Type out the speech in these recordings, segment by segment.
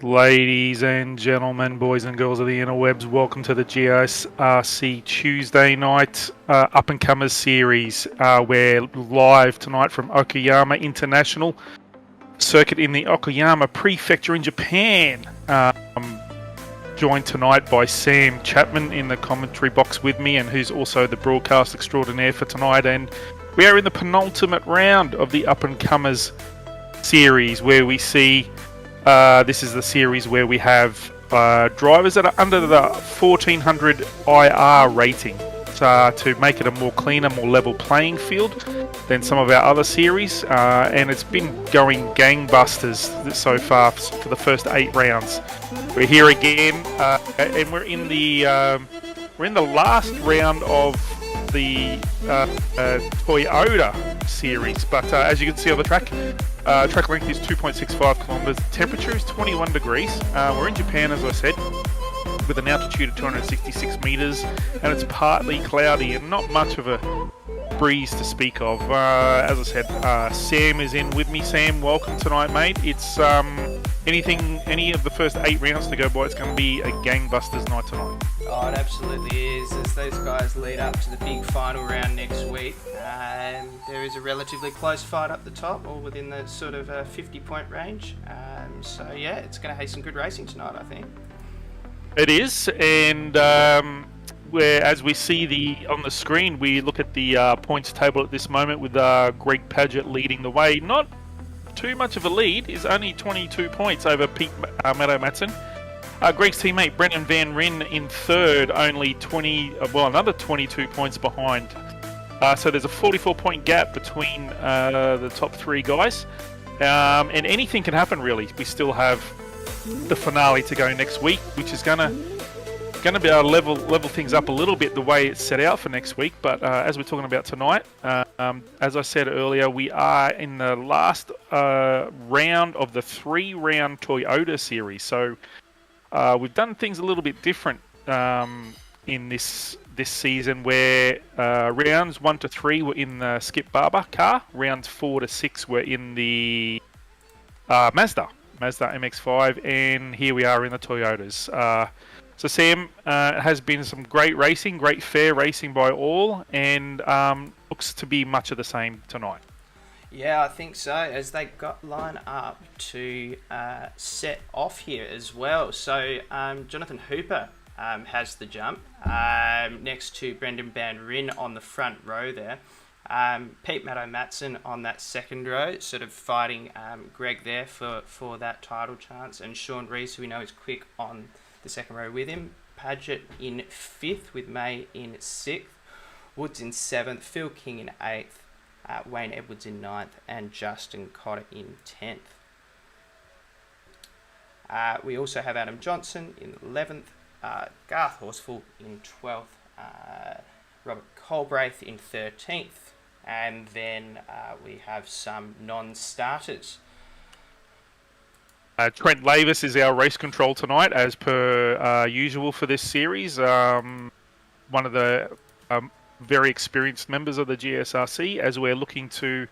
Ladies and gentlemen, boys and girls of the interwebs, welcome to the GSRC Tuesday night up-and-comers series. We're live tonight from Okyama International Circuit in the Okyama Prefecture in Japan. I'm joined tonight by Sam Chapman in the commentary box with me, and who's also the broadcast extraordinaire for tonight. And we are in the penultimate round of the up-and-comers series, where we see this is the series where we have drivers that are under the 1400 IR rating to make it a more cleaner, more level playing field than some of our other series, and it's been going gangbusters so far for the first 8 rounds. We're here again, and we're in the last round of the Toyota series, but as you can see on the track length is 2.65 kilometers. Temperature is 21 degrees. We're in Japan, as I said. with an altitude of 266 metres, and it's partly cloudy and not much of a breeze to speak of. As I said, Sam is in with me. Sam, welcome tonight, mate. It's any of the first 8 rounds to go by, it's going to be a gangbusters night tonight. Oh, it absolutely is. As those guys lead up to the big final round next week, there is a relatively close fight up the top, all within the sort of 50-point range. So yeah, it's going to have some good racing tonight, I think. It is, and where as we see on the screen, we look at the points table at this moment with Greg Padgett leading the way. Not too much of a lead, is only 22 points over Pete Matson. Greg's teammate Brendan Van Ryn in third, only another 22 points behind. So there's a 44-point gap between the top 3 guys, and anything can happen really. We still have the finale to go next week, which is gonna be able to level things up a little bit the way it's set out for next week. But as we're talking about tonight, as I said earlier, we are in the last round of the 3-round Toyota series. So we've done things a little bit different in this season, where rounds 1 to 3 were in the Skip Barber car, rounds 4 to 6 were in the Mazda MX-5, and here we are in the Toyotas. So Sam, it has been some great racing, great fair racing by all, and looks to be much of the same tonight. Yeah, I think so, as they line up to set off here as well. So Jonathan Hooper has the jump next to Brendan Van Ryn on the front row there. Pete Matson on that second row, sort of fighting Greg there for that title chance, and Sean Rees, who we know is quick, on the second row with him. Padgett in 5th with May in 6th, Woods in 7th, Phil King in 8th, Wayne Edwards in 9th, and Justin Cotter in 10th. We also have Adam Johnson in 11th, Garth Horsfall in 12th, Robert Colbraith in 13th, and then we have some non-starters. Trent Lavis is our race control tonight, as per usual for this series. One of the very experienced members of the GSRC, as we're looking to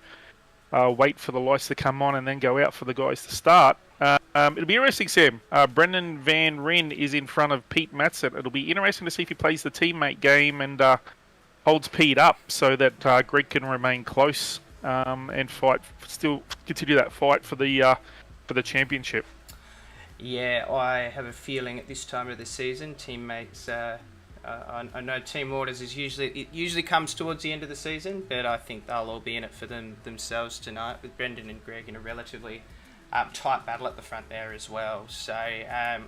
wait for the lights to come on and then go out for the guys to start. It'll be interesting, Sam. Brendan Van Ryn is in front of Pete Matson. It'll be interesting to see if he plays the teammate game and holds Pete up so that Greg can remain close and still continue that fight for the championship. Yeah, I have a feeling at this time of the season, teammates. I know team orders usually comes towards the end of the season, but I think they'll all be in it for themselves tonight, with Brendan and Greg in a relatively tight battle at the front there as well. So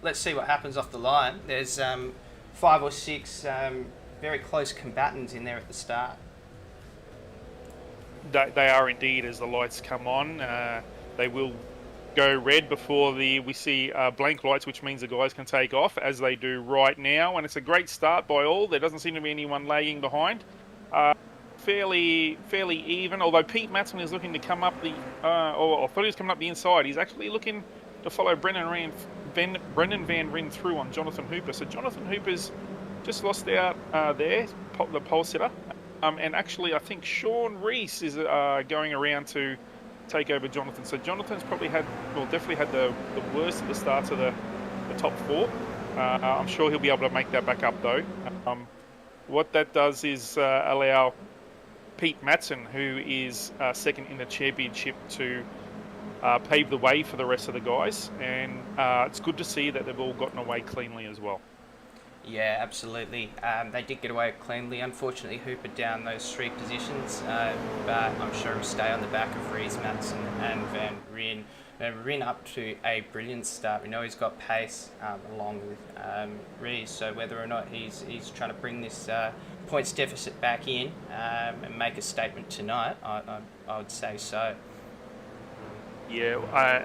let's see what happens off the line. There's 5 or 6 very close combatants in there at the start. They are indeed, as the lights come on. They will go red before we see blank lights, which means the guys can take off, as they do right now. And it's a great start by all. There doesn't seem to be anyone lagging behind. Fairly even, although Pete Matson is looking to come up I thought he was coming up the inside. He's actually looking to follow Brendan Van Ryn through on Jonathan Hooper. So Jonathan Hooper's just lost out there, the pole sitter. And actually, I think Sean Rees is going around to take over Jonathan. So Jonathan's definitely had the worst of the starts of the top 4. I'm sure he'll be able to make that back up though. What that does is allow Pete Matson, who is second in the championship, to pave the way for the rest of the guys. And it's good to see that they've all gotten away cleanly as well. Yeah, absolutely. They did get away cleanly. Unfortunately, Hooper down those 3 positions, but I'm sure he'll stay on the back of Rees, Matson and Van Ryn. Van Ryn up to a brilliant start. We know he's got pace along with Rees, so whether or not he's trying to bring this points deficit back in and make a statement tonight, I would say so. Yeah,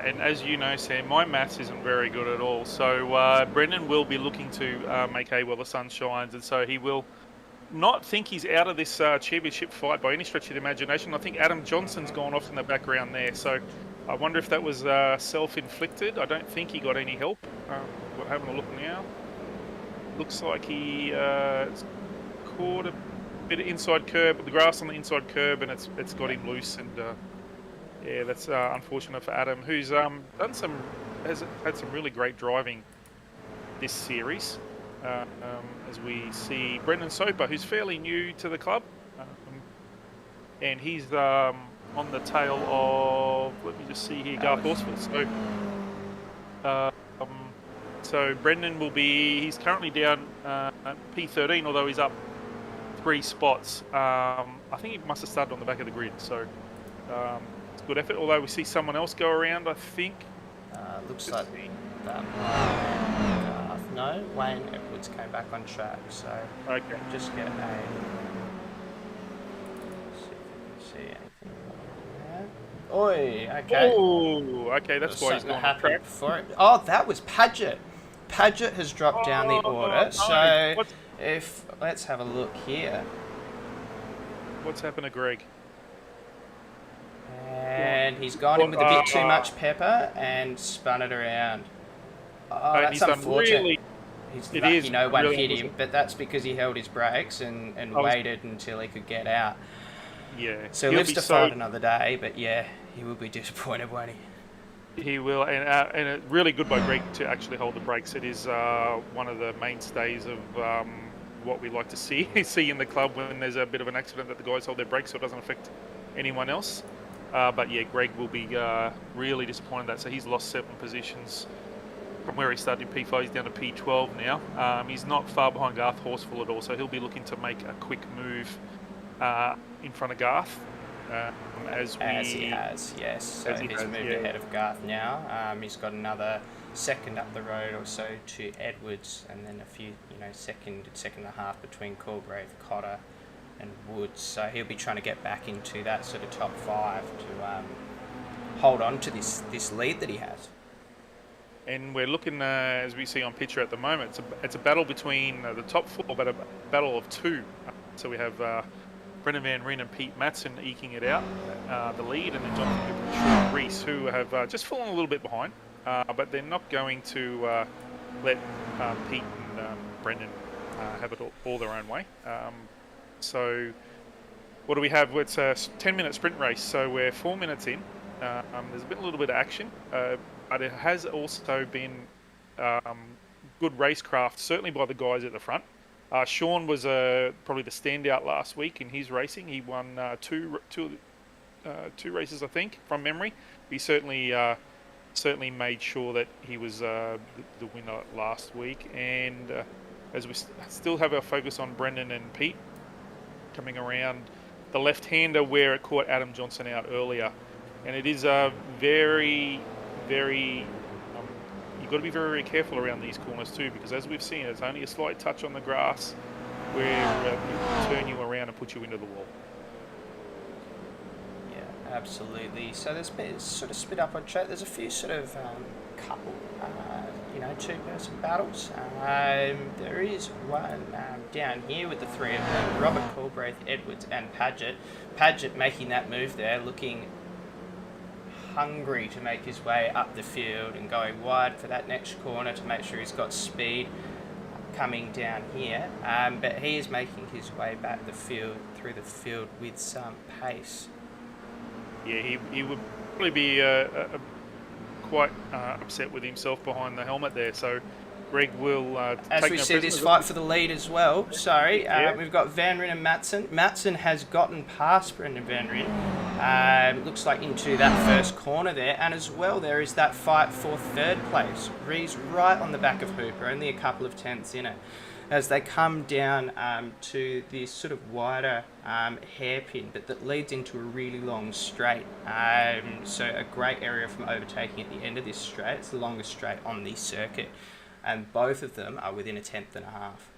and as you know, Sam, my maths isn't very good at all. So Brendan will be looking to make hay while the sun shines, and so he will not think he's out of this championship fight by any stretch of the imagination. I think Adam Johnson's gone off in the background there, so I wonder if that was self-inflicted. I don't think he got any help. We're having a look now. looks like he caught a bit of inside curb, the grass on the inside curb, and it's got him loose. And yeah, that's unfortunate for Adam, who's has had some really great driving this series. As we see Brendan Soper, who's fairly new to the club, and he's on the tail of, let me just see here, Garth Horsford. So Brendan he's currently down P13, although he's up 3 spots. I think he must have started on the back of the grid, so it's a good effort. Although we see someone else go around, I think. Looks like that. No, Wayne Edwards came back on track, so okay. Just get a. See if you can see anything there. Oi, okay. Oh, okay, that's why he's gone on track. For it. Oh, that was Paget. Paget has dropped down the order, so let's have a look here. What's happened to Greg? And he's gone in with a bit too much pepper and spun it around. Oh, that's unfortunate. He's lucky no one hit him, but that's because he held his brakes and waited until he could get out. Yeah. So he lives to fight another day, but yeah, he will be disappointed, won't he? He will, and really good by Greg to actually hold the brakes. It is one of the mainstays of what we like to see in the club when there's a bit of an accident, that the guys hold their brakes so it doesn't affect anyone else. But yeah, Greg will be really disappointed that. So he's lost 7 positions from where he started in P5. He's down to P12 now. He's not far behind Garth Horsfall at all, so he'll be looking to make a quick move in front of Garth. As he has, yes. So he's moved ahead of Garth now. He's got another second up the road or so to Edwards, and then a few, second and a half between Coolbrave, Cotter, and Woods. So he'll be trying to get back into that sort of top 5 to hold on to this lead that he has. And we're looking, as we see on picture at the moment, it's a battle between the top 4, but a battle of 2. So we have Brendan Van Ryn and Pete Matson eking it out, the lead, and then Jonathan Hooper and Sean Reese, who have just fallen a little bit behind, but they're not going to let Pete and Brendan have it all their own way. So what do we have? It's a 10-minute sprint race, so we're 4 minutes in. There's been a little bit of action, but it has also been good racecraft, certainly by the guys at the front. Sean was probably the standout last week in his racing. He won two races, I think, from memory. He certainly made sure that he was the winner last week. And as we still have our focus on Brendan and Pete coming around the left-hander where it caught Adam Johnson out earlier. And it is very, very... you've got to be very, very careful around these corners too, because as we've seen, it's only a slight touch on the grass where it can turn you around and put you into the wall. Yeah, absolutely. So there's been sort of split up on track. There's a few sort of couple, two-person battles. There is one down here with the 3 of them, Robert Coolbraith, Edwards and Paget. Paget making that move there, looking hungry to make his way up the field and going wide for that next corner to make sure he's got speed coming down here. But he is making his way back through the field with some pace. Yeah, he would probably be quite upset with himself behind the helmet there. So Greg will as we see this fight for the lead as well. We've got Van Ryn and Matson. Matson has gotten past Brendan Van Ryn. Looks like into that first corner there, and as well there is that fight for 3rd place. Ree's right on the back of Hooper, only a couple of tenths in it, as they come down to this sort of wider hairpin, but that leads into a really long straight. So a great area from overtaking at the end of this straight. It's the longest straight on the circuit, and both of them are within a tenth and a half.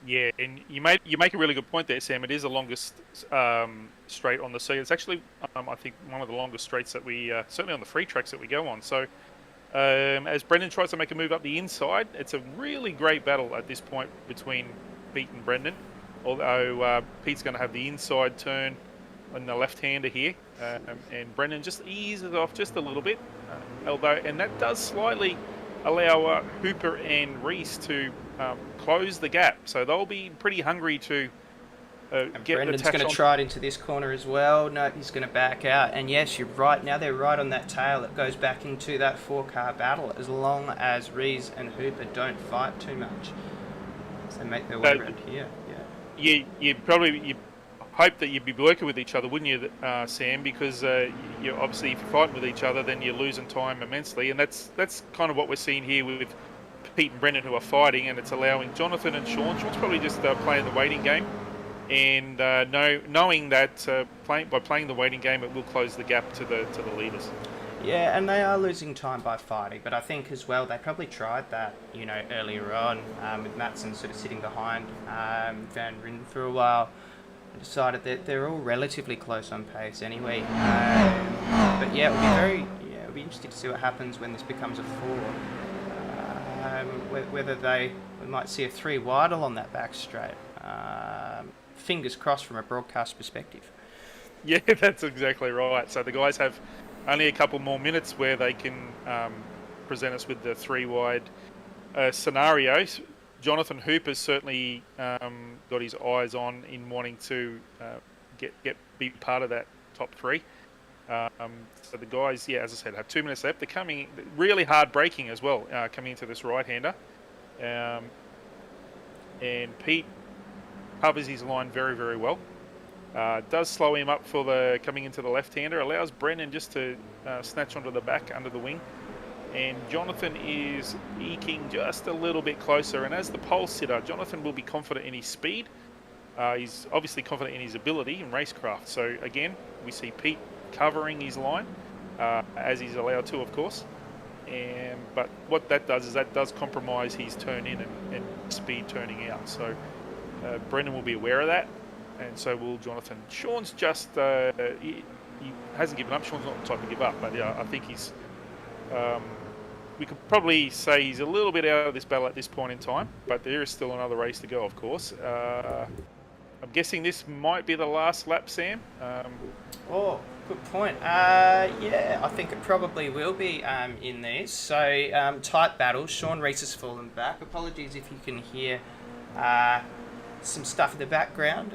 Yeah, and you make a really good point there, Sam. It is the longest straight on the circuit. It's actually, I think, one of the longest straights that we, certainly on the free tracks that we go on. So as Brendan tries to make a move up the inside, it's a really great battle at this point between Pete and Brendan. Although Pete's going to have the inside turn on the left-hander here, and Brendan just eases off just a little bit, and that does slightly allow Hooper and Reese to close the gap. So they'll be pretty hungry to And get Brendan's attached going to on. try it into this corner as well. No, he's going to back out. And yes, you're right. Now they're right on that tail. It goes back into that four-car battle as long as Reese and Hooper don't fight too much. So they make their way around here. Yeah. You hope that you'd be working with each other, wouldn't you, Sam? Because you obviously, if you're fighting with each other, then you're losing time immensely, and that's kind of what we're seeing here with Pete and Brendan, who are fighting, and it's allowing Jonathan and Sean. Sean's probably just playing the waiting game, and knowing that by playing the waiting game, it will close the gap to the leaders. Yeah, and they are losing time by fighting, but I think as well they probably tried that, earlier on with Matson sort of sitting behind Van Ryn for a while. Decided that they're all relatively close on pace anyway. But yeah, it'll be interesting to see what happens when this becomes a four. Whether we might see a three wide along that back straight. Fingers crossed from a broadcast perspective. Yeah, that's exactly right. So the guys have only a couple more minutes where they can present us with the three wide scenarios. Jonathan Hooper's certainly got his eyes on in wanting to be part of that top three. So the guys, as I said, have 2 minutes left. They're coming really hard braking as well, coming into this right-hander. And Pete covers his line very, very well. Does slow him up for the coming into the left-hander. Allows Brendan just to snatch onto the back under the wing. And Jonathan is eking just a little bit closer. And as the pole sitter, Jonathan will be confident in his speed. He's obviously confident in his ability in racecraft. So again, we see Pete covering his line, as he's allowed to, of course. But what that does is that does compromise his turn in and speed turning out. So Brendan will be aware of that, and so will Jonathan. Sean's just he hasn't given up. Sean's not the type to give up, but I think he's. We could probably say he's a little bit out of this battle at this point in time, but there is still another race to go, of course. I'm guessing this might be the last lap, Sam. Good point. I think it probably will be in these. So, tight battle. Sean Reese has fallen back. Apologies if you can hear some stuff in the background.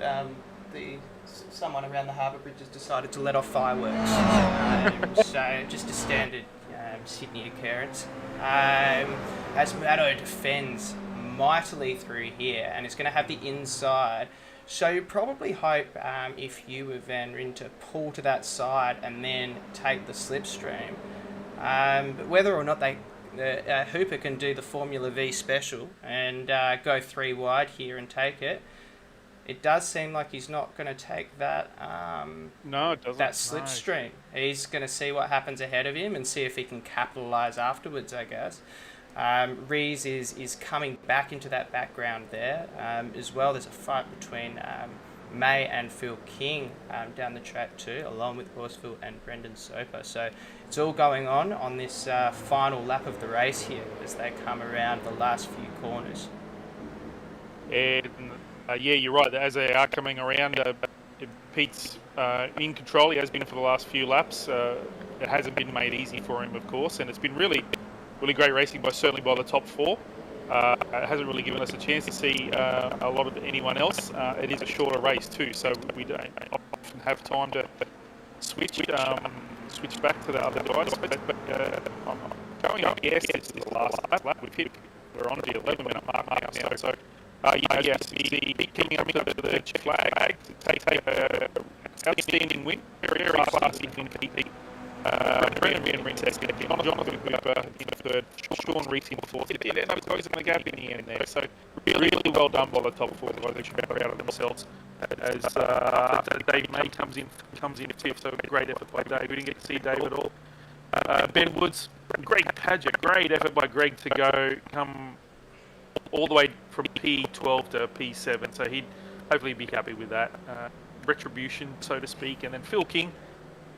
Someone around the harbour bridge has decided to let off fireworks. So, just a standard Sydney occurrence. As Maddo defends mightily through here, and it's going to have the inside. So you probably hope, if you were Van Ryn, to pull to that side and then take the slipstream. But whether or not Hooper can do the Formula V special and go three wide here and take it, it does seem like he's not going to take that. No, it doesn't. That slipstream. No. He's going to see what happens ahead of him and see if he can capitalise afterwards, I guess. Rees is coming back into that background there. As well, there's a fight between May and Phil King down the track too, along with Horsfield and Brendan Soper. So it's all going on this final lap of the race here as they come around the last few corners. And you're right. As they are coming around, Pete's in control. He has been for the last few laps. It hasn't been made easy for him, of course, and it's been really great racing, certainly by the top four. It hasn't really given us a chance to see a lot of anyone else. It is a shorter race too, so we don't often have time to switch back to the other guys. But going up, yes, it's the last lap. We're on the 11-minute mark now. So coming up to the check flag to take an outstanding win, very classy win for Pete. Brendan Rees second, Jonathan Hooper in third, Sean Reese in fourth. It did end up closing the gap in the end there. So really well done by the top four guys. They should be proud of themselves. As Dave May comes in fifth, so a great effort by Dave. We didn't get to see Dave at all. Ben Woods, great pageant, great effort by Greg to come all the way from P12 to P7. So he'd hopefully be happy with that. Retribution, so to speak. And then Phil King,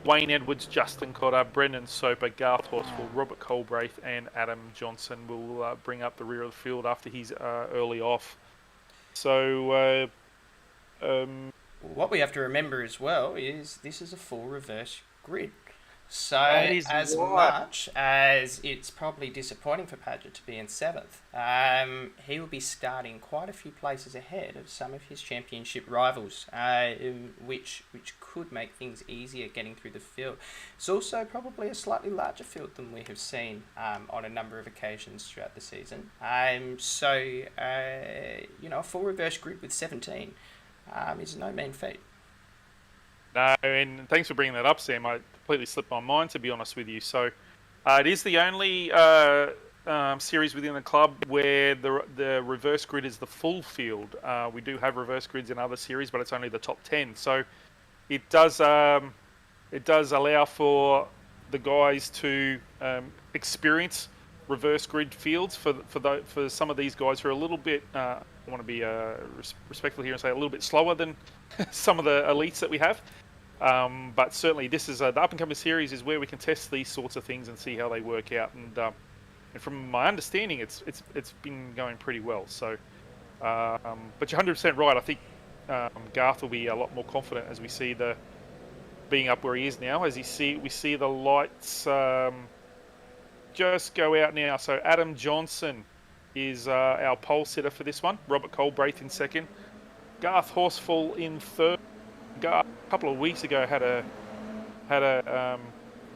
Wayne Edwards, Justin Cotter, Brendan Soper, Garth Horsfall, Robert Colbraith and Adam Johnson will bring up the rear of the field after he's early off. So what we have to remember as well is this is a full reverse grid. So, That is as right. much as it's probably disappointing for Padgett to be in seventh, he will be starting quite a few places ahead of some of his championship rivals, which could make things easier getting through the field. It's also probably a slightly larger field than we have seen on a number of occasions throughout the season. A full reverse grid with 17 is no mean feat. No, and thanks for bringing that up, Sam. I completely slipped my mind, to be honest with you. So, it is the only series within the club where the reverse grid is the full field. We do have reverse grids in other series, but it's only the top 10. So, it does allow for the guys to experience reverse grid fields for some of these guys who are a little bit. I want to be respectful here and say a little bit slower than some of the elites that we have. But certainly, this is the up and coming series is where we can test these sorts of things and see how they work out. And from my understanding, it's been going pretty well. So, but you're 100% right. I think Garth will be a lot more confident as we see the being up where he is now. As we see the lights just go out now. So Adam Johnson is our pole sitter for this one. Robert Colbraith in second. Garth Horsfall in third. Garth, a couple of weeks ago had a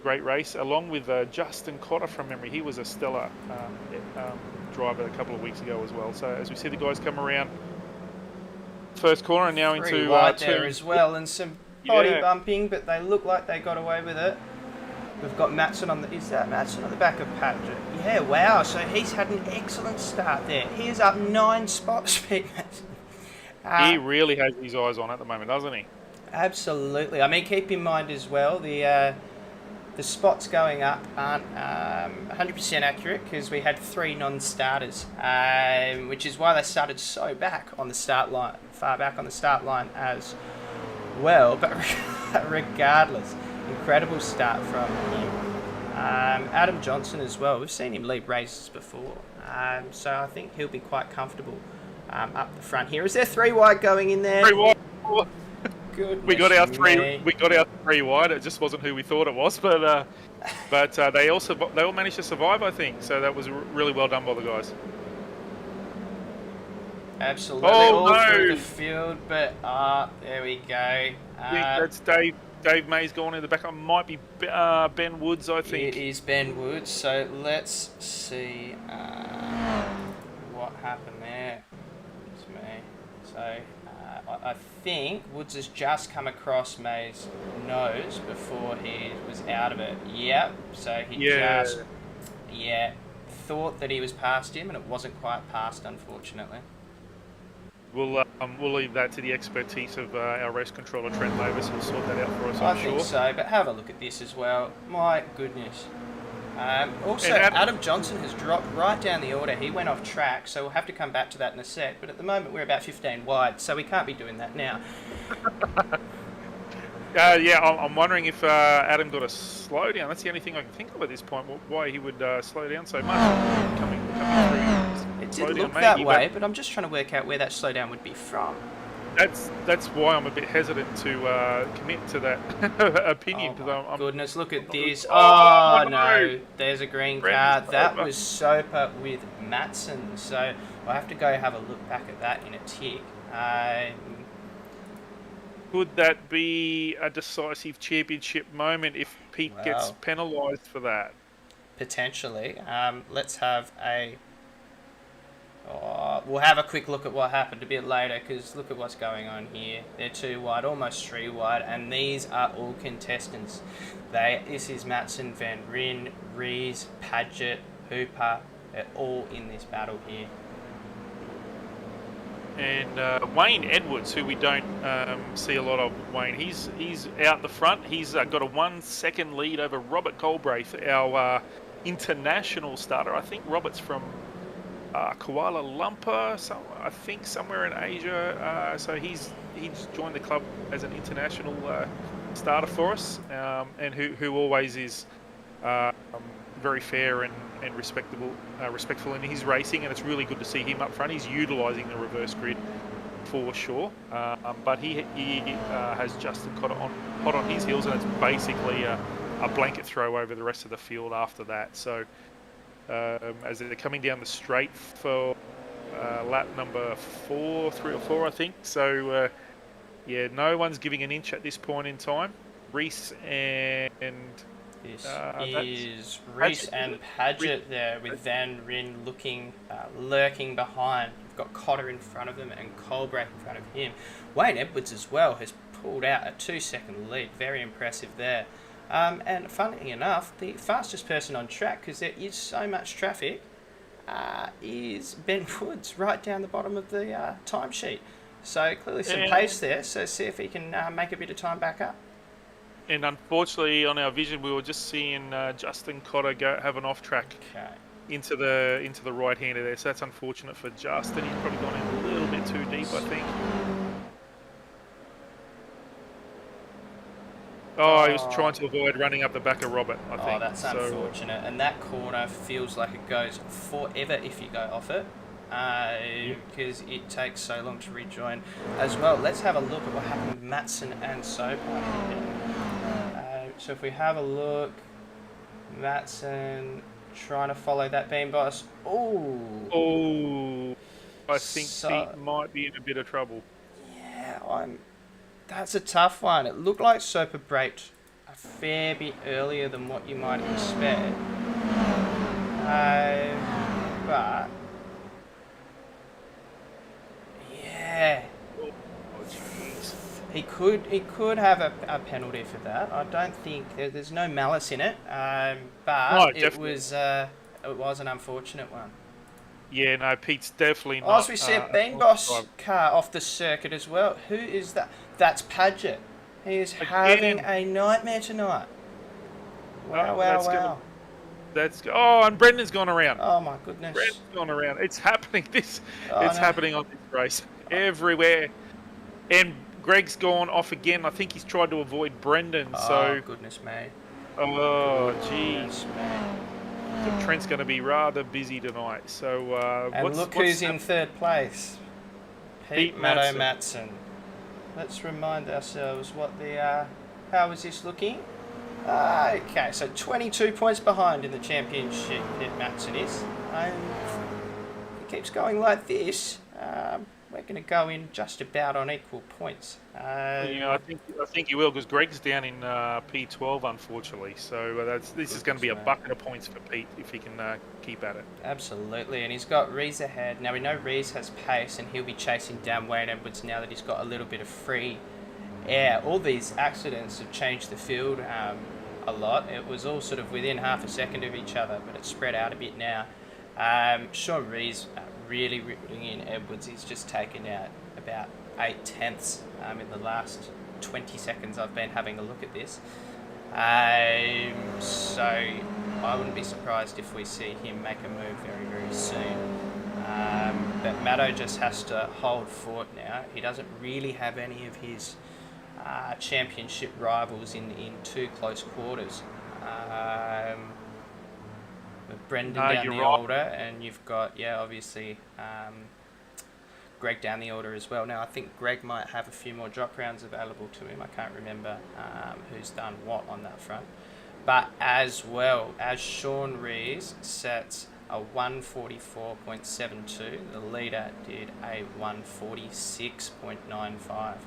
great race along with Justin Cotter from memory. He was a stellar driver a couple of weeks ago as well. So as we see the guys come around first corner and now into wide two. there as well, and some body bumping, but they look like they got away with it. We've got Matson on the... Is that Matson on the back of Padgett? Yeah, wow. So he's had an excellent start there. He is up 9 spots, Pete Matson. He really has his eyes on at the moment, doesn't he? Absolutely. I mean, keep in mind as well, the spots going up aren't 100% accurate because we had 3 non-starters, which is why they started so back on the start line, far back on the start line as well. But regardless, incredible start from him. Adam Johnson as well. We've seen him lead races before, so I think he'll be quite comfortable up the front here. Is there 3 wide going in there? 3 wide. Goodness We got our three. me. We got our 3 wide. It just wasn't who we thought it was, but they all managed to survive, I think. So that was really well done by the guys. Absolutely, Oh, all no. through the field, but there we go. I think that's Dave. Dave May's gone in the back. It might be Ben Woods, I think. It is Ben Woods, so let's see what happened there. It's me. So I think Woods has just come across May's nose before he was out of it. Yep, so he just thought that he was past him, and it wasn't quite past, unfortunately. We'll leave that to the expertise of our race controller Trent Davis. He'll sort that out for us, I'm I sure. think so, but have a look at this as well. My goodness. Also, And Adam Johnson has dropped right down the order. He went off track, so we'll have to come back to that in a sec. But at the moment, we're about 15 wide, so we can't be doing that now. I'm wondering if Adam got a slowdown. That's the only thing I can think of at this point. Why he would slow down so much coming through. It did look that way, but I'm just trying to work out where that slowdown would be from. That's why I'm a bit hesitant to commit to that opinion. Oh, my goodness, look at this. Oh, Oh, no. There's a green card. That was Soper with Matson. So I'll have to go have a look back at that in a tick. Could that be a decisive championship moment if Pete gets penalised for that? Potentially. Let's have a... we'll have a quick look at what happened a bit later, because look at what's going on here. They're 2 wide, almost 3 wide, and these are all contestants. This is Matson, Van Ryn, Rees, Padgett, Hooper. They're all in this battle here. And Wayne Edwards, who we don't see a lot of, Wayne, he's out the front. He's got a 1 second lead over Robert Colbraith, our international starter. I think Robert's from Kuala Lumpur, I think somewhere in Asia. So he's joined the club as an international starter for us, and who always is very fair and respectful in his racing, and it's really good to see him up front. He's utilising the reverse grid for sure, but he has Justin Cotter hot on his heels, and it's basically a blanket throw over the rest of the field after that. So as they're coming down the straight for lap number 3 or 4, I think. So yeah, no one's giving an inch at this point in time. Reese and This is Reese Paget, and Paget there, with Van Ryn lurking behind. You've got Cotter in front of them and Colbreth in front of him. Wayne Edwards as well has pulled out a 2-second lead. Very impressive there. And funnily enough, the fastest person on track, because there is so much traffic, is Ben Woods right down the bottom of the timesheet. So clearly some pace there. So see if he can make a bit of time back up. And unfortunately, on our vision, we were just seeing Justin Cotter have an off track into the right hander there. So that's unfortunate for Justin. He's probably gone in a little bit too deep, I think. Oh, he was trying to avoid running up the back of Robert, I think. Oh, that's unfortunate. And that corner feels like it goes forever if you go off it, because it takes so long to rejoin as well. Let's have a look at what happened with Matson and Soper. So if we have a look, Matson trying to follow that beam boss. Oh, I think Pete might be in a bit of trouble. Yeah, that's a tough one. It looked like Soper braked a fair bit earlier than what you might expect. But yeah. He could have a penalty for that. I don't think there's no malice in it, but it was an unfortunate one. Yeah, no, Pete's definitely not. As we see a Bean Boss car off the circuit as well. Who is that? That's Paget. He is having a nightmare tonight. Wow. And Brendan's gone around. Oh my goodness. Brendan's gone around. It's happening. Happening on this race everywhere, and Greg's gone off again. I think he's tried to avoid Brendan. Oh, goodness me. Oh, jeez. So Trent's going to be rather busy tonight. So look who's in third place. Pete Matson. Let's remind ourselves how is this looking? Okay, so 22 points behind in the championship. Pete Matson is. If he keeps going like this, we're going to go in just about on equal points. I think he will, because Greg's down in P12, unfortunately. So this is going to be a bucket of points for Pete if he can keep at it. Absolutely, and he's got Rees ahead. Now we know Rees has pace, and he'll be chasing down Wayne Edwards now that he's got a little bit of free air. All these accidents have changed the field a lot. It was all sort of within half a second of each other, but it's spread out a bit now. Sean Rees really ripping in Edwards. He's just taken out about 8/10 in the last 20 seconds I've been having a look at this. So I wouldn't be surprised if we see him make a move very, very soon. But Matto just has to hold fort now. He doesn't really have any of his championship rivals in too close quarters. Brendan down the order, and you've got, obviously Greg down the order as well. Now, I think Greg might have a few more drop rounds available to him. I can't remember who's done what on that front. But as well as Sean Rees sets a 144.72, the leader did a 146.95.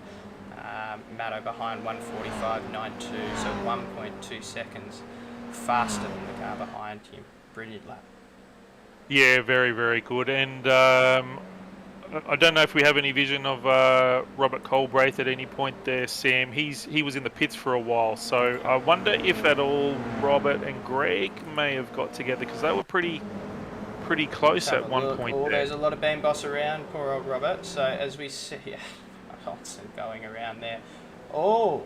Matto behind 145.92, so 1.2 seconds faster than the car behind him. Brilliant lap. Yeah, very, very good. And I don't know if we have any vision of Robert Colbraith at any point there, Sam. He was in the pits for a while, so I wonder if at all Robert and Greg may have got together, because they were pretty close at one point there. There's a lot of Bean Boss around, poor old Robert. So as we see, Hodgson going around there. Oh,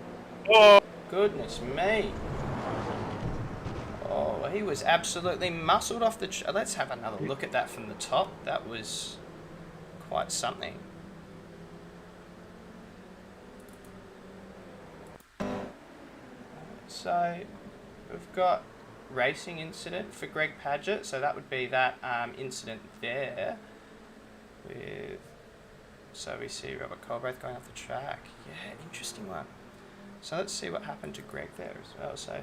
goodness me. Oh, he was absolutely muscled off the... Let's have another look at that from the top. That was quite something. So we've got racing incident for Greg Paget. So that would be that incident there. So we see Robert Colbraith going off the track. Yeah, interesting one. So let's see what happened to Greg there as well. So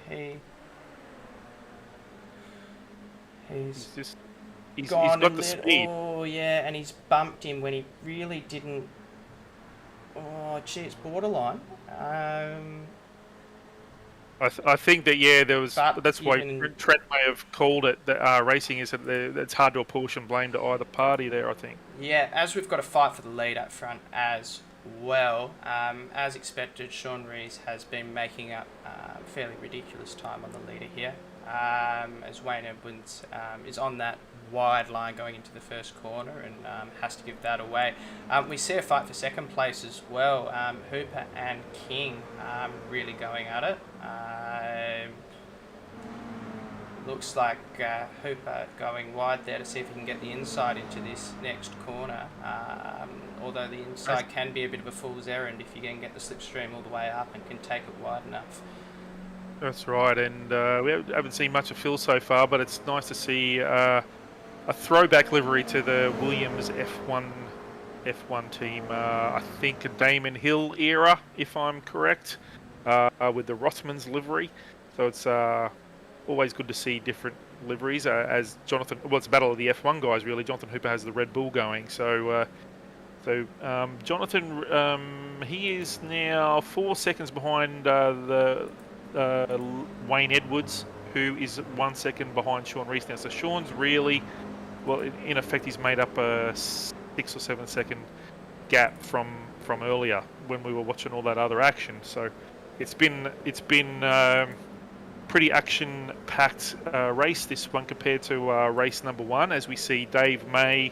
he's got the speed. Oh yeah, and he's bumped him when he really didn't. Oh gee, it's borderline. I think that there was. But That's why Trent may have called it that racing is that it's hard to apportion blame to either party there. I think. Yeah, as we've got a fight for the lead up front as well. As expected, Sean Rees has been making up fairly ridiculous time on the leader here. As Wayne Edwards is on that wide line going into the first corner and has to give that away. We see a fight for second place as well. Hooper and King really going at it. Looks like Hooper going wide there to see if he can get the inside into this next corner. Although the inside can be a bit of a fool's errand if you can get the slipstream all the way up and can take it wide enough. That's right, and we haven't seen much of Phil so far, but it's nice to see a throwback livery to the Williams F1 team. I think a Damon Hill era, if I'm correct, with the Rothmans livery. So it's always good to see different liveries. As Jonathan, well, it's a battle of the F1 guys really. Jonathan Hooper has the Red Bull going, so Jonathan, he is now 4 seconds behind the Wayne Edwards, who is 1 second behind Sean Rees now. So Sean's really, well, in effect, he's made up a 6 or 7 second gap from earlier when we were watching all that other action. So it's been pretty action-packed race, this one, compared to race number one, as we see Dave May,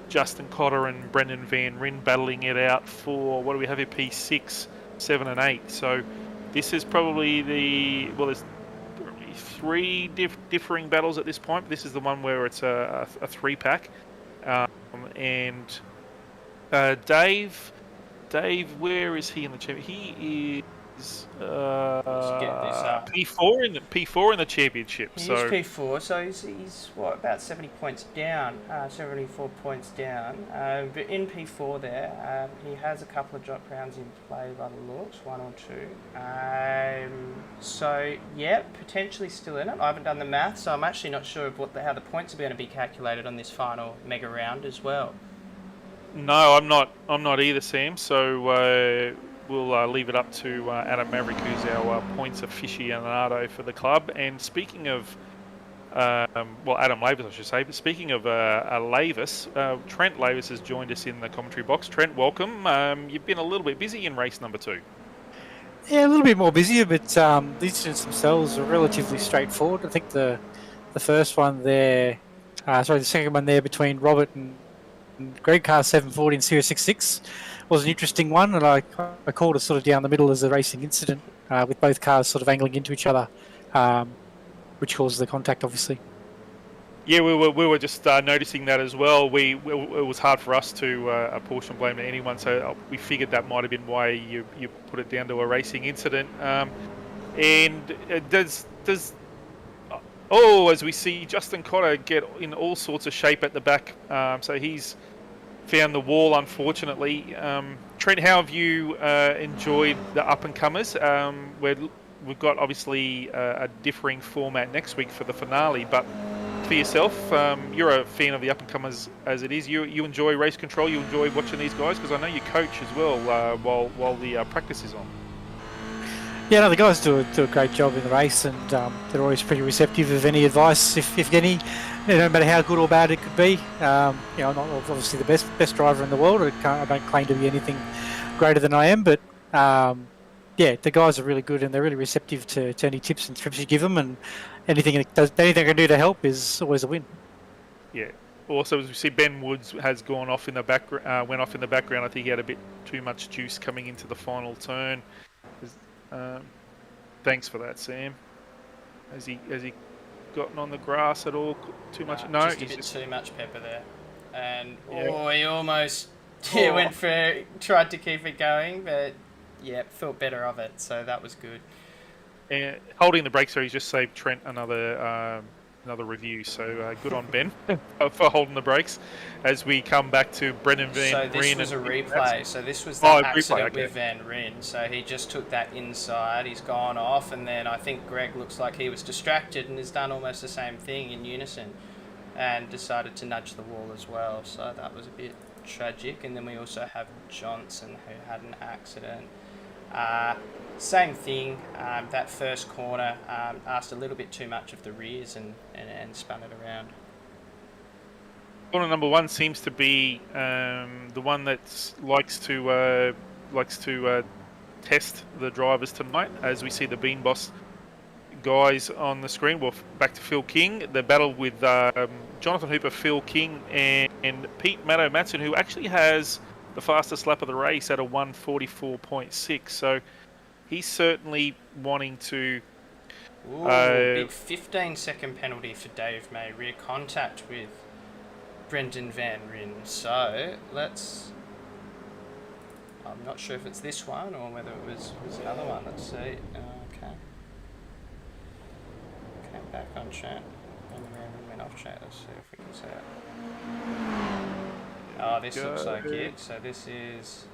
Justin Cotter and Brendan Van Ryn battling it out for, what do we have here, P6, 7 and 8. So this is probably there's probably three differing battles at this point. But this is the one where it's a three-pack. And Dave, where is he in the championship? He is P4 in the championship. He's P4, so he's what, about 70 points down, 74 points down. But in P4 there, he has a couple of drop rounds in play by the looks, one or two. So yeah, potentially still in it. I haven't done the math, so I'm actually not sure of how the points are going to be calculated on this final mega round as well. No, I'm not either, Sam. So we'll leave it up to Adam Maverick, who's our points aficionado for the club. And speaking of, Adam Lavis, I should say. But speaking of Lavis, Trent Lavis has joined us in the commentary box. Trent, welcome. You've been a little bit busy in race number 2. Yeah, a little bit more busier, but the incidents themselves are relatively straightforward. I think the first one there, the second one there between Robert and Greg, car 740 and Series 66, was an interesting one, and I called it sort of down the middle as a racing incident, with both cars sort of angling into each other, which caused the contact, obviously. Yeah, we were just noticing that as well. It was hard for us to apportion blame to anyone, so we figured that might have been why you put it down to a racing incident. And as we see Justin Cotter get in all sorts of shape at the back, so he's found the wall, unfortunately. Trent, how have you enjoyed the up-and-comers? We've got, obviously, a differing format next week for the finale, but for yourself, you're a fan of the up-and-comers as it is. You enjoy race control, you enjoy watching these guys, because I know you coach as well while the practice is on. Yeah, no, the guys do a great job in the race, and they're always pretty receptive of any advice, if any, no matter how good or bad it could be. I'm not obviously the best driver in the world. I don't claim to be anything greater than I am, but the guys are really good, and they're really receptive to any tips and trips you give them, and anything I can do to help is always a win. Yeah. Also, as we see, Ben Woods has gone off in the background. Went off in the background. I think he had a bit too much juice coming into the final turn. Thanks for that, Sam. Has he gotten on the grass at all? Too much? No, just a bit too much pepper there. And he almost tried to keep it going, but thought better of it. So that was good. And holding the brakes there, he's just saved Trent another another review. So good on Ben for holding the brakes as we come back to Brendan Van So this Ryn was a and replay. So this was oh, that replay. accident Okay. with Van Ryn. So he just took that inside. He's gone off, and then I think Greg looks like he was distracted and has done almost the same thing in unison, and decided to nudge the wall as well. So that was a bit tragic. And then we also have Johnson, who had an accident. Same thing. That first corner asked a little bit too much of the rears and spun it around. Corner number 1 seems to be the one that likes to test the drivers tonight, as we see the Bean Boss guys on the screen. Well, back to Phil King. The battle with Jonathan Hooper, Phil King, and Pete Matto-Matson, who actually has the fastest lap of the race at a 1:44.6. So he's certainly wanting to. Big 15-second penalty for Dave May. Rear contact with Brendan Van Ryn. So let's. I'm not sure if it's this one or whether it was the other one. Let's see. Okay. Came back on track. And then went off track. Let's see if we can see it. Oh, this looks like it. So this is.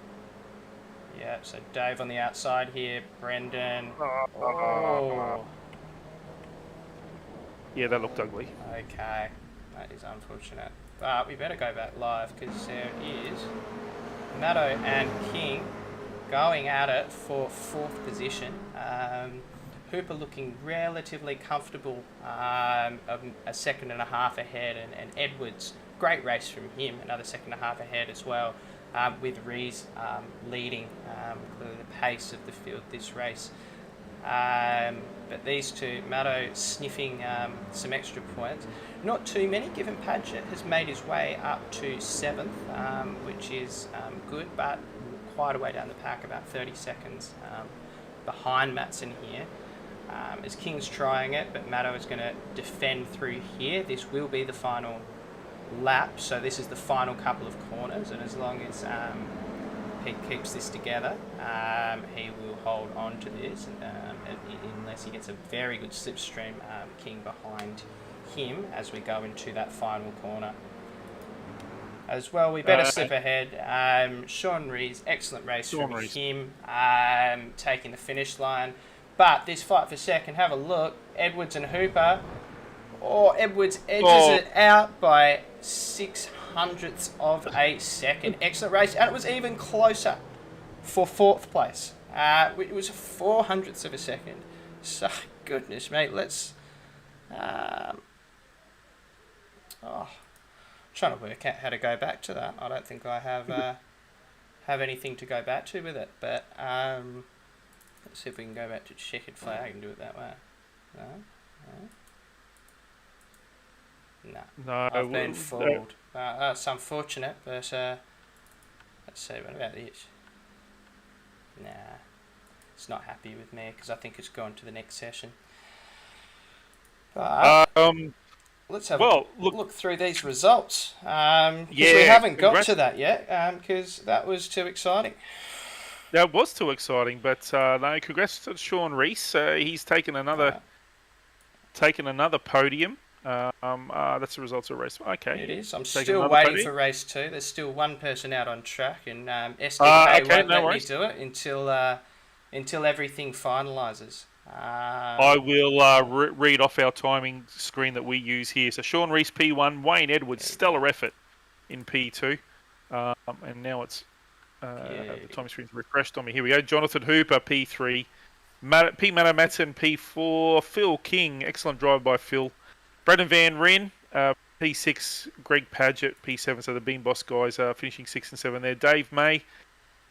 Yeah, so Dave on the outside here. Brendan. Oh. Yeah, that looked ugly. Okay. That is unfortunate. But we better go back live because there is Matto and King going at it for 4th position. Hooper looking relatively comfortable, a second and a half ahead, and Edwards, great race from him, another second and a half ahead as well, with Rees leading the pace of the field this race. But these two, Matto sniffing some extra points. Not too many, given Padgett has made his way up to 7th, which is good, but quite a way down the pack, about 30 seconds behind Matson here. As King's trying it, but Matto is going to defend through here. This will be the final lap, so this is the final couple of corners, and as long as Pete keeps this together, he will hold on to this, unless he gets a very good slipstream. King behind him as we go into that final corner. As well, we better slip ahead. Sean Rees, excellent race from him, taking the finish line. But this fight for second, have a look. Edwards and Hooper. Edwards edges it out by 0.06 of a second. Excellent race, and it was even closer for 4th place. It was 0.04 of a second. So, goodness me, let's... trying to work out how to go back to that. I don't think I have anything to go back to with it, but let's see if we can go back to checkered flag and do it that way. No, I've been fooled. That's unfortunate, but let's see, what about this? Nah, it's not happy with me because I think it's gone to the next session. But let's have a look through these results. We haven't got to that yet because that was too exciting. That was too exciting, but no, congrats to Sean Rees. He's taken another podium. That's the results of race. Okay, it is. I'm still waiting for race 2. There's still one person out on track, and SDK won't let me do it until everything finalises. I will read off our timing screen that we use here. So Sean Rees P1, Wayne Edwards, stellar effort in P2, and now it's the timing screen's refreshed on me. Here we go. Jonathan Hooper P3, P Matto-Matson P4, Phil King, excellent drive by Phil. Brendan Van Ryn, P6, Greg Padgett, P7, so the Bean Boss guys are finishing 6 and 7 there. Dave May,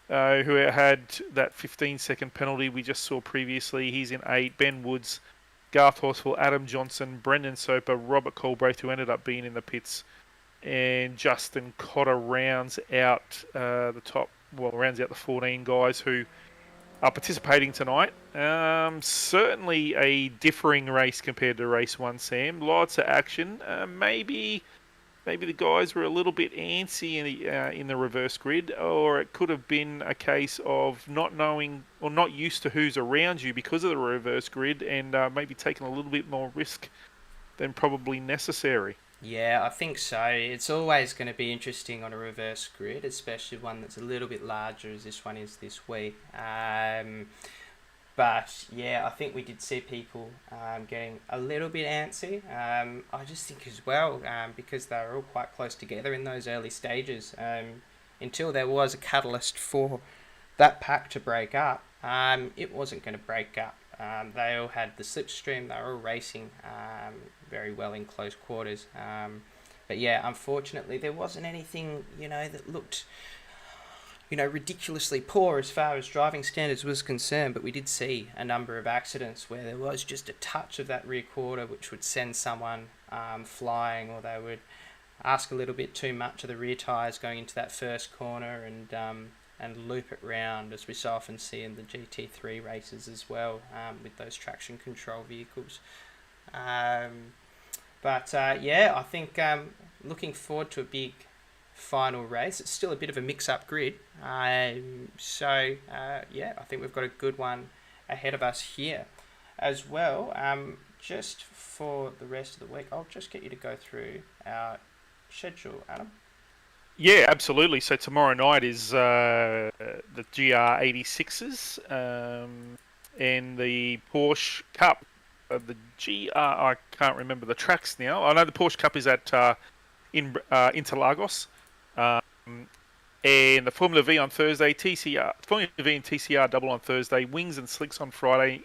who had that 15-second penalty we just saw previously, he's in 8. Ben Woods, Garth Horsfall, Adam Johnson, Brendan Soper, Robert Colbraith, who ended up being in the pits, and Justin Cotter rounds out the 14 guys who are participating tonight. Certainly a differing race compared to race 1, Sam. Lots of action. Maybe the guys were a little bit antsy in the reverse grid, or it could have been a case of not knowing or not used to who's around you because of the reverse grid, and maybe taking a little bit more risk than probably necessary. Yeah, I think so. It's always going to be interesting on a reverse grid, especially one that's a little bit larger as this one is this week. But yeah, I think we did see people getting a little bit antsy. I just think as well, because they were all quite close together in those early stages, until there was a catalyst for that pack to break up, it wasn't going to break up. They all had the slipstream, they were all racing very well in close quarters. But yeah, unfortunately, there wasn't anything, that looked, ridiculously poor as far as driving standards was concerned. But we did see a number of accidents where there was just a touch of that rear quarter which would send someone flying, or they would ask a little bit too much of the rear tyres going into that first corner and loop it round, as we so often see in the GT3 races as well, with those traction control vehicles. But I think looking forward to a big final race. It's still a bit of a mix-up grid, I think we've got a good one ahead of us here as well. Just for the rest of the week, I'll just get you to go through our schedule, Adam. Yeah, absolutely. So tomorrow night is the GR86s and the Porsche Cup. I can't remember the tracks now. I know the Porsche Cup is at Interlagos, and the Formula V on Thursday. Formula V and TCR double on Thursday. Wings and Slicks on Friday.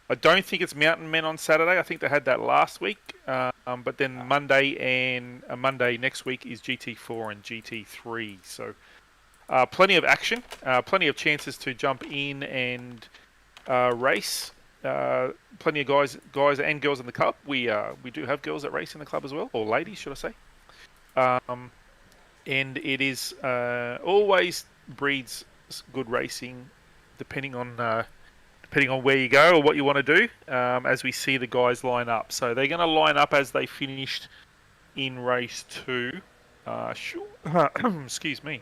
I don't think it's Mountain Men on Saturday. I think they had that last week. But then Monday next week is GT4 and GT3. So plenty of action, plenty of chances to jump in and race. Plenty of guys and girls in the club. We do have girls that race in the club as well, or ladies, should I say? And it is always breeds good racing, depending on where you go or what you want to do, as we see the guys line up. So they're going to line up as they finished in race 2. Excuse me.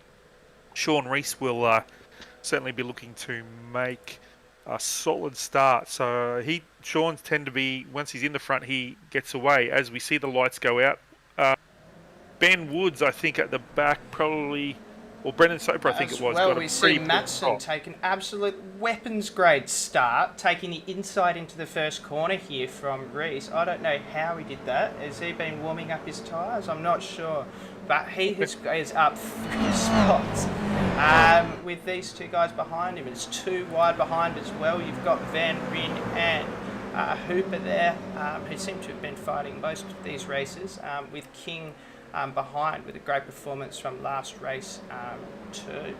Sean Rees will certainly be looking to make a solid start. So Sean's tend to be, once he's in the front, he gets away. As we see the lights go out, Ben Woods, I think, at the back probably... Well, Brendan Soper, I think it was. Well, we see Matson take an absolute weapons-grade start, taking the inside into the first corner here from Rees. I don't know how he did that. Has he been warming up his tyres? I'm not sure. But he is up 3 spots with these two guys behind him. It's 2 wide behind as well. You've got Van Ryn and Hooper there, who seem to have been fighting most of these races, with King behind, with a great performance from last race too.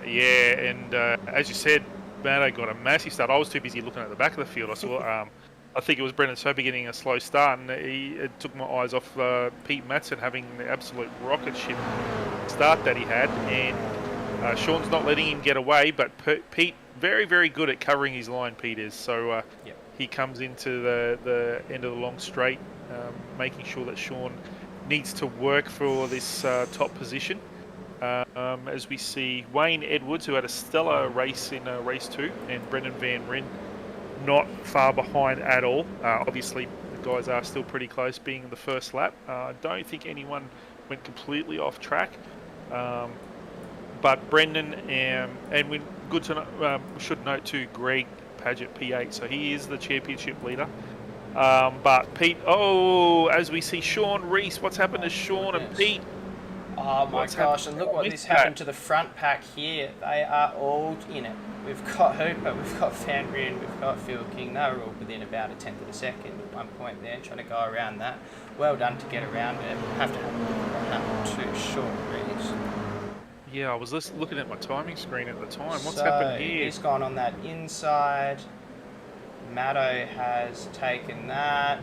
Yeah, and as you said, Matto got a massive start. I was too busy looking at the back of the field. I saw, I think it was Brendan Soper getting a slow start, and it took my eyes off Pete Matson having the absolute rocket ship start that he had, and Sean's not letting him get away, but Pete, very, very good at covering his line, Pete is. So he comes into the end of the long straight, making sure that Sean needs to work for this top position. As we see Wayne Edwards, who had a stellar race in race 2, and Brendan Van Ryn not far behind at all. Obviously, the guys are still pretty close, being in the first lap. I don't think anyone went completely off track. But Brendan, and we should note too, Greg Paget, P8, so he is the championship leader. But Pete, as we see Sean Rees, what's happened to Sean and Pete? Oh my gosh, and look what this happened to the front pack here. They are all in it. We've got Hooper, we've got Van Ryn, we've got Phil King. They were all within about a tenth of a second at one point there, trying to go around that. Well done to get around it. Have to have a look at what happened to Sean Rees. Yeah, I was looking at my timing screen at the time. What's happened here? He's gone on that inside. Matto has taken that.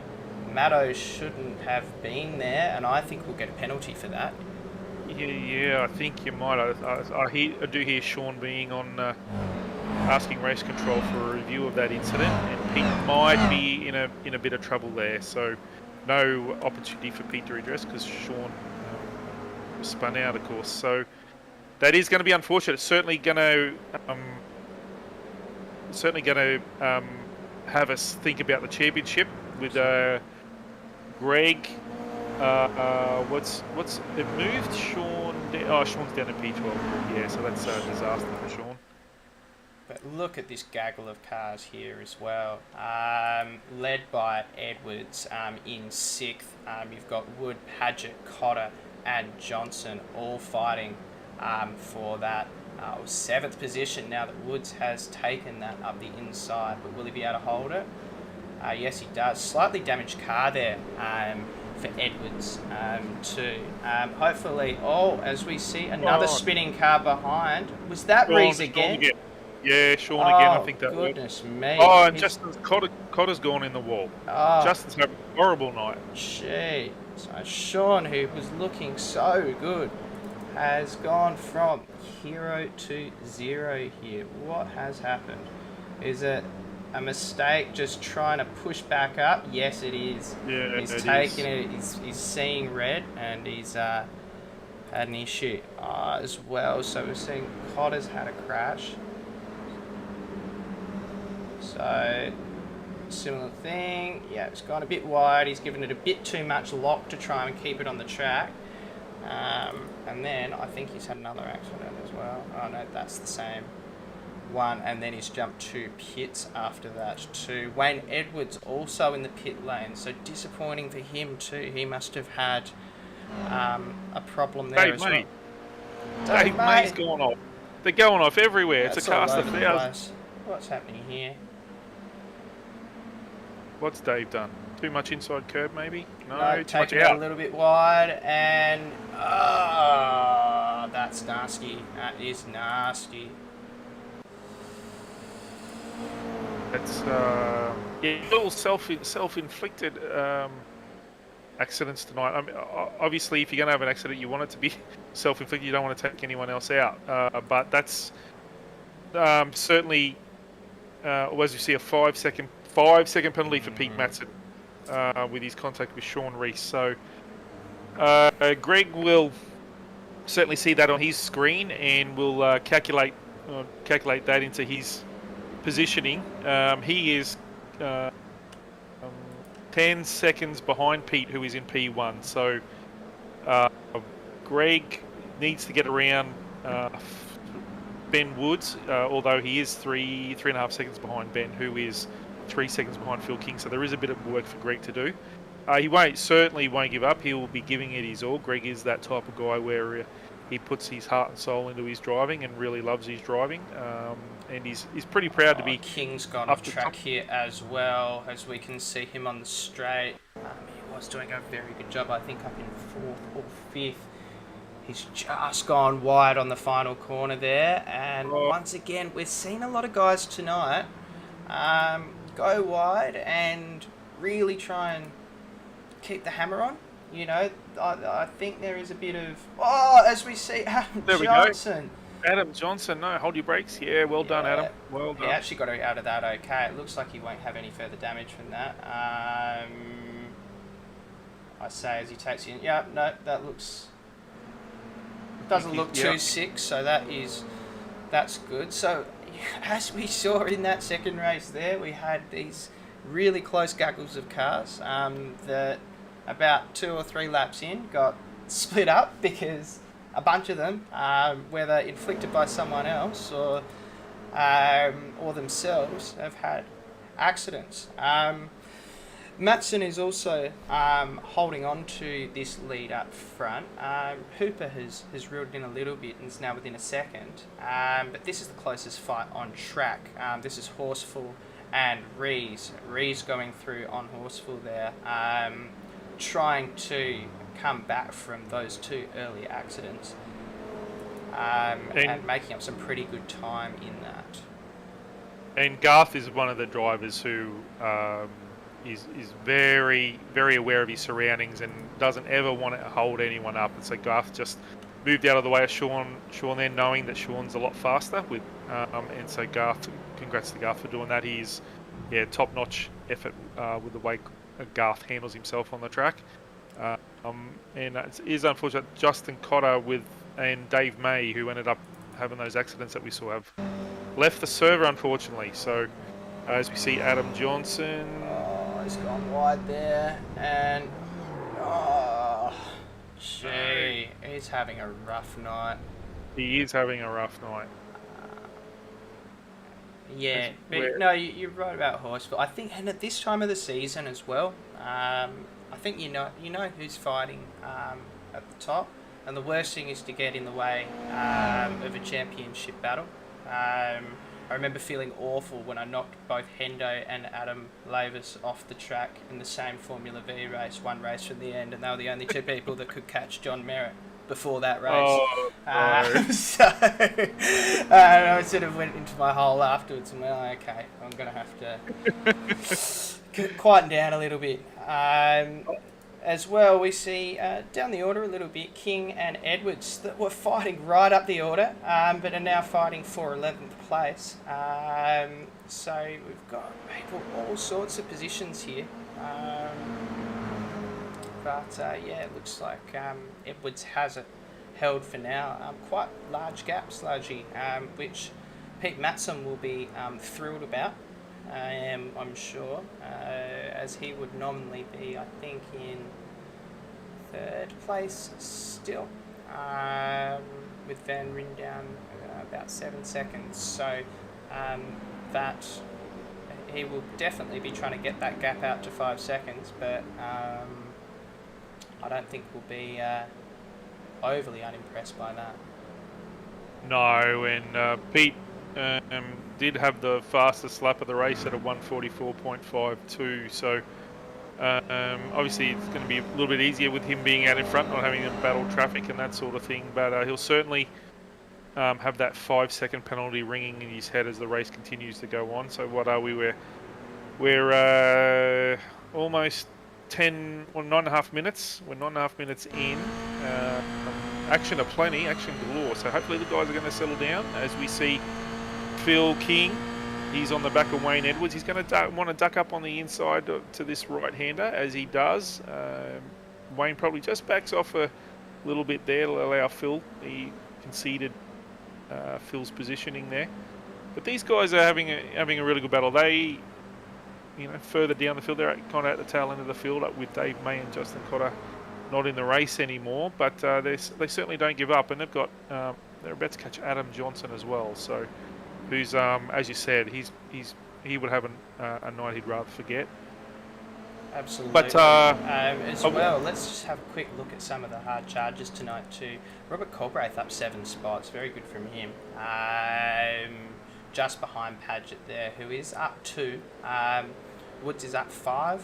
Matto shouldn't have been there, and I think we'll get a penalty for that. Yeah, I think you might. I do hear Sean being on asking race control for a review of that incident, and Pete might be in a bit of trouble there. So no opportunity for Pete to redress because Sean was spun out, of course. So that is going to be unfortunate. It's certainly going to have us think about the championship. with Greg. What's it moved Sean? Sean's down at P12. Yeah, so that's a disaster for Sean. But look at this gaggle of cars here as well. Led by Edwards in 6th. You've got Wood, Padgett, Cotter and Johnson all fighting for that 7th position now that Woods has taken that up the inside. But will he be able to hold it? Yes, he does. Slightly damaged car there for Edwards too. Hopefully, as we see another spinning car behind. Was that Rees again? Yeah, Sean again. I think that goodness worked. Me. And Justin's Cotter's gone in the wall. Justin's having a horrible night. Gee. So Sean, who was looking so good, has gone from hero to 0 here. What has happened? Is it a mistake just trying to push back up? Yes, it is. Yeah, he's taking it. He's seeing red, and he's had an issue as well. So we're seeing Cotter's had a crash. So, similar thing. Yeah, it's gone a bit wide. He's given it a bit too much lock to try and keep it on the track. And then I think he's had another accident as well. Oh no, that's the same one. And then he's jumped 2 pits after that too. Wayne Edwards also in the pit lane. So disappointing for him too. He must have had a problem there as well. Dave May's going off. They're going off everywhere. It's a cast of thousands. What's happening here? What's Dave done? Too much inside curb, maybe? No, too much it out. A little bit wide, and that's nasty. That is nasty. It's little self-inflicted accidents tonight. I mean, obviously, if you're going to have an accident, you want it to be self-inflicted. You don't want to take anyone else out. But that's certainly, as you see, a 5 second penalty for Pete Matson with his contact with Sean Rees. So Greg will certainly see that on his screen and will calculate that into his positioning. He is 10 seconds behind Pete, who is in P1. So Greg needs to get around Ben Woods, although he is 3.5 seconds behind Ben, who is 3 seconds behind Phil King. So there is a bit of work for Greg to do. He certainly won't give up. He will be giving it his all. Greg is that type of guy where he puts his heart and soul into his driving and really loves his driving. And he's pretty proud to be. King's gone off track here as well, as we can see him on the straight. He was doing a very good job, I think, up in 4th or 5th. He's just gone wide on the final corner there. And once again, we've seen a lot of guys tonight go wide and really try and keep the hammer on. You know, I think there is a bit of... as we see Adam Johnson. Adam Johnson, no, hold your brakes. Yeah, well done, Adam. Well done. He actually got out of that okay. It looks like he won't have any further damage from that. I say as he takes in... Yeah, no, that looks... Doesn't look too sick, so that's good. So, as we saw in that second race there, we had these really close gaggles of cars that about 2 or 3 laps in got split up because a bunch of them, whether inflicted by someone else or themselves, have had accidents. Matson is also holding on to this lead up front. Hooper has reeled in a little bit and is now within a second. But this is the closest fight on track. This is Horsfall and Rees. Rees going through on Horsfall there, trying to come back from those 2 early accidents and making up some pretty good time in that. And Garth is one of the drivers who... is very, very aware of his surroundings and doesn't ever want to hold anyone up. And so Garth just moved out of the way of Sean then, knowing that Sean's a lot faster. And so Garth, congrats to Garth for doing that. He's top-notch effort with the way Garth handles himself on the track. And it is unfortunate Justin Cotter and Dave May, who ended up having those accidents that we saw, have left the server, unfortunately. So as we see Adam Johnson... almost gone wide there, and oh, gee, he's having a rough night. He is having a rough night. Yeah, but no, you're right about Horseville. I think, and at this time of the season as well, I think you know who's fighting at the top, and the worst thing is to get in the way of a championship battle. I remember feeling awful when I knocked both Hendo and Adam Lavis off the track in the same Formula V race, one race from the end, and they were the only two people that could catch John Merritt before that race. Oh, no. So I sort of went into my hole afterwards and went, oh, okay, I'm going to have to quieten down a little bit. As well, we see down the order a little bit, King and Edwards that were fighting right up the order, but are now fighting for 11th place. So we've got people all sorts of positions here. But yeah, it looks like Edwards has it held for now. Quite large gaps, largely, which Pete Matson will be thrilled about. I'm sure, as he would nominally be, I think, in 3rd place still, with Van Ryn down about 7 seconds. So that he will definitely be trying to get that gap out to 5 seconds, but I don't think we'll be overly unimpressed by that. No, and Pete did have the fastest lap of the race at a 1:44.52, so obviously it's going to be a little bit easier with him being out in front, not having to battle traffic and that sort of thing, but he'll certainly have that 5-second penalty ringing in his head as the race continues to go on. So what are we? We're almost 9.5 minutes. We're 9.5 minutes in. Action aplenty, action galore. So hopefully the guys are going to settle down as we see Phil King. He's on the back of Wayne Edwards. He's going to want to duck up on the inside to this right-hander. As he does, Wayne probably just backs off a little bit there to allow Phil. He conceded Phil's positioning there. But these guys are having a really good battle. They, further down the field, they're kind of at the tail end of the field, up with Dave May and Justin Cotter not in the race anymore. But they certainly don't give up, and they've got they're about to catch Adam Johnson as well. So, who's as you said, he would have a night he'd rather forget. Absolutely. But well, let's just have a quick look at some of the hard charges tonight too. Robert Colbraith up 7 spots, very good from him. Just behind Padgett there, who is up 2. Woods is up 5,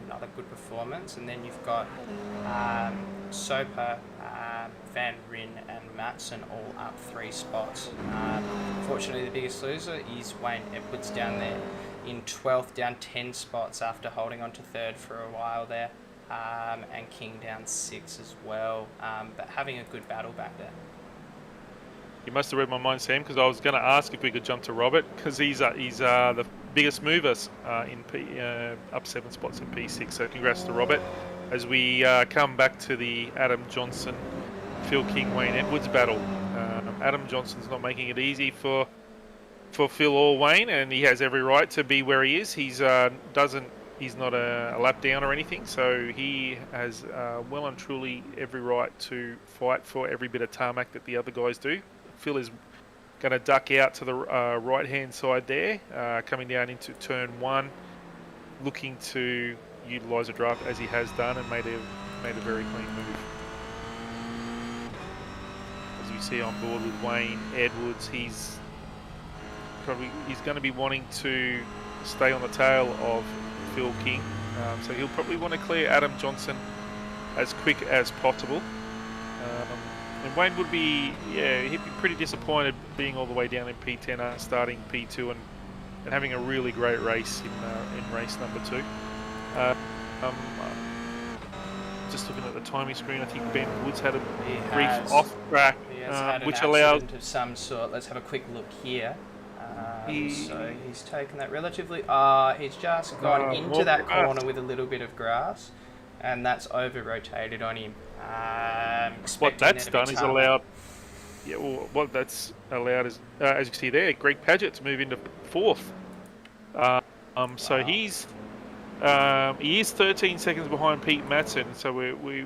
another good performance. And then you've got Soper, Van Ryn and Matson all up 3 spots. Fortunately, the biggest loser is Wayne Edwards down there in 12th, down 10 spots after holding on to 3rd for a while there. And King down 6 as well, but having a good battle back there. You must have read my mind, Sam, because I was going to ask if we could jump to Robert, because he's the biggest movers up 7 spots in P6. So congrats to Robert. As we come back to the Adam Johnson, Phil King, Wayne Edwards battle. Adam Johnson's not making it easy for Phil or Wayne, and he has every right to be where he is. He's not a lap down or anything, so he has well and truly every right to fight for every bit of tarmac that the other guys do. Phil is going to duck out to the right-hand side there, coming down into turn 1, looking to utilise a draft as he has done and made a very clean move. As we see on board with Wayne Edwards, he's going to be wanting to stay on the tail of Phil King, so he'll probably want to clear Adam Johnson as quick as possible. And Wayne would be, he'd be pretty disappointed being all the way down in P10, starting P2 and having a really great race in race number 2. Just looking at the timing screen, I think Ben Woods had a brief off track, which allowed of some sort. Let's have a quick look here. So he's taken that relatively. He's just gone into that corner with a little bit of grass, and that's over rotated on him. What that's done is allowed. Yeah, well, what that's allowed is, as you can see there, Greg Padgett to move into 4th. So he's He is 13 seconds behind Pete Matson, so we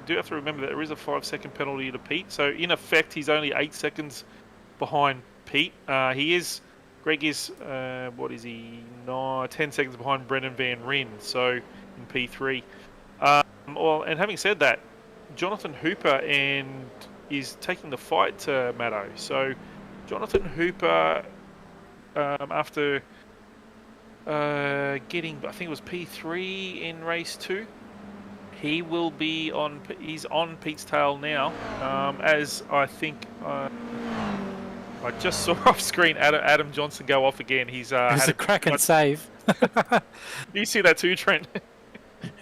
do have to remember that there is a 5-second penalty to Pete. So in effect, he's only 8 seconds behind Pete. Greg is, what is he, 10 seconds behind Brendan Van Ryn, so in P3. And having said that, Jonathan Hooper is taking the fight to Maddo. So Jonathan Hooper, after getting, I think it was P3 in race 2, he's on Pete's tail now, as I think... I just saw off screen Adam Johnson go off again. He's It's a cracking save. You see that too, Trent?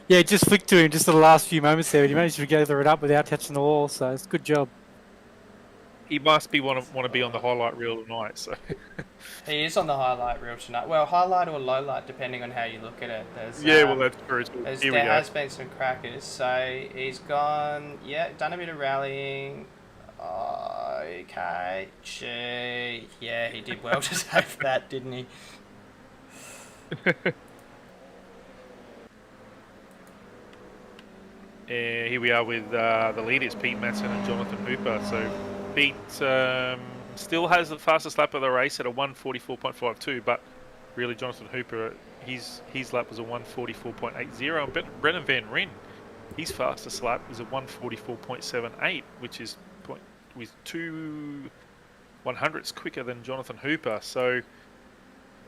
Yeah, just flicked to him just the last few moments there, and he managed to gather it up without touching the wall. So it's a good job. He must be want to be on the highlight reel tonight. So He is on the highlight reel tonight. Well, highlight or low light, depending on how you look at it. Well, that's true. There has been some crackers. So he's gone. Yeah, done a bit of rallying. Okay. Gee. Yeah, he did well to save that, didn't he? Here we are with the leaders, Pete Matson and Jonathan Hooper. So Pete still has the fastest lap of the race at a 1:44.52, but really Jonathan Hooper, his lap was a 1:44.80, and Brendan Van Ryn, his fastest lap is a 1:44.78, which is with 2/100ths quicker than Jonathan Hooper. So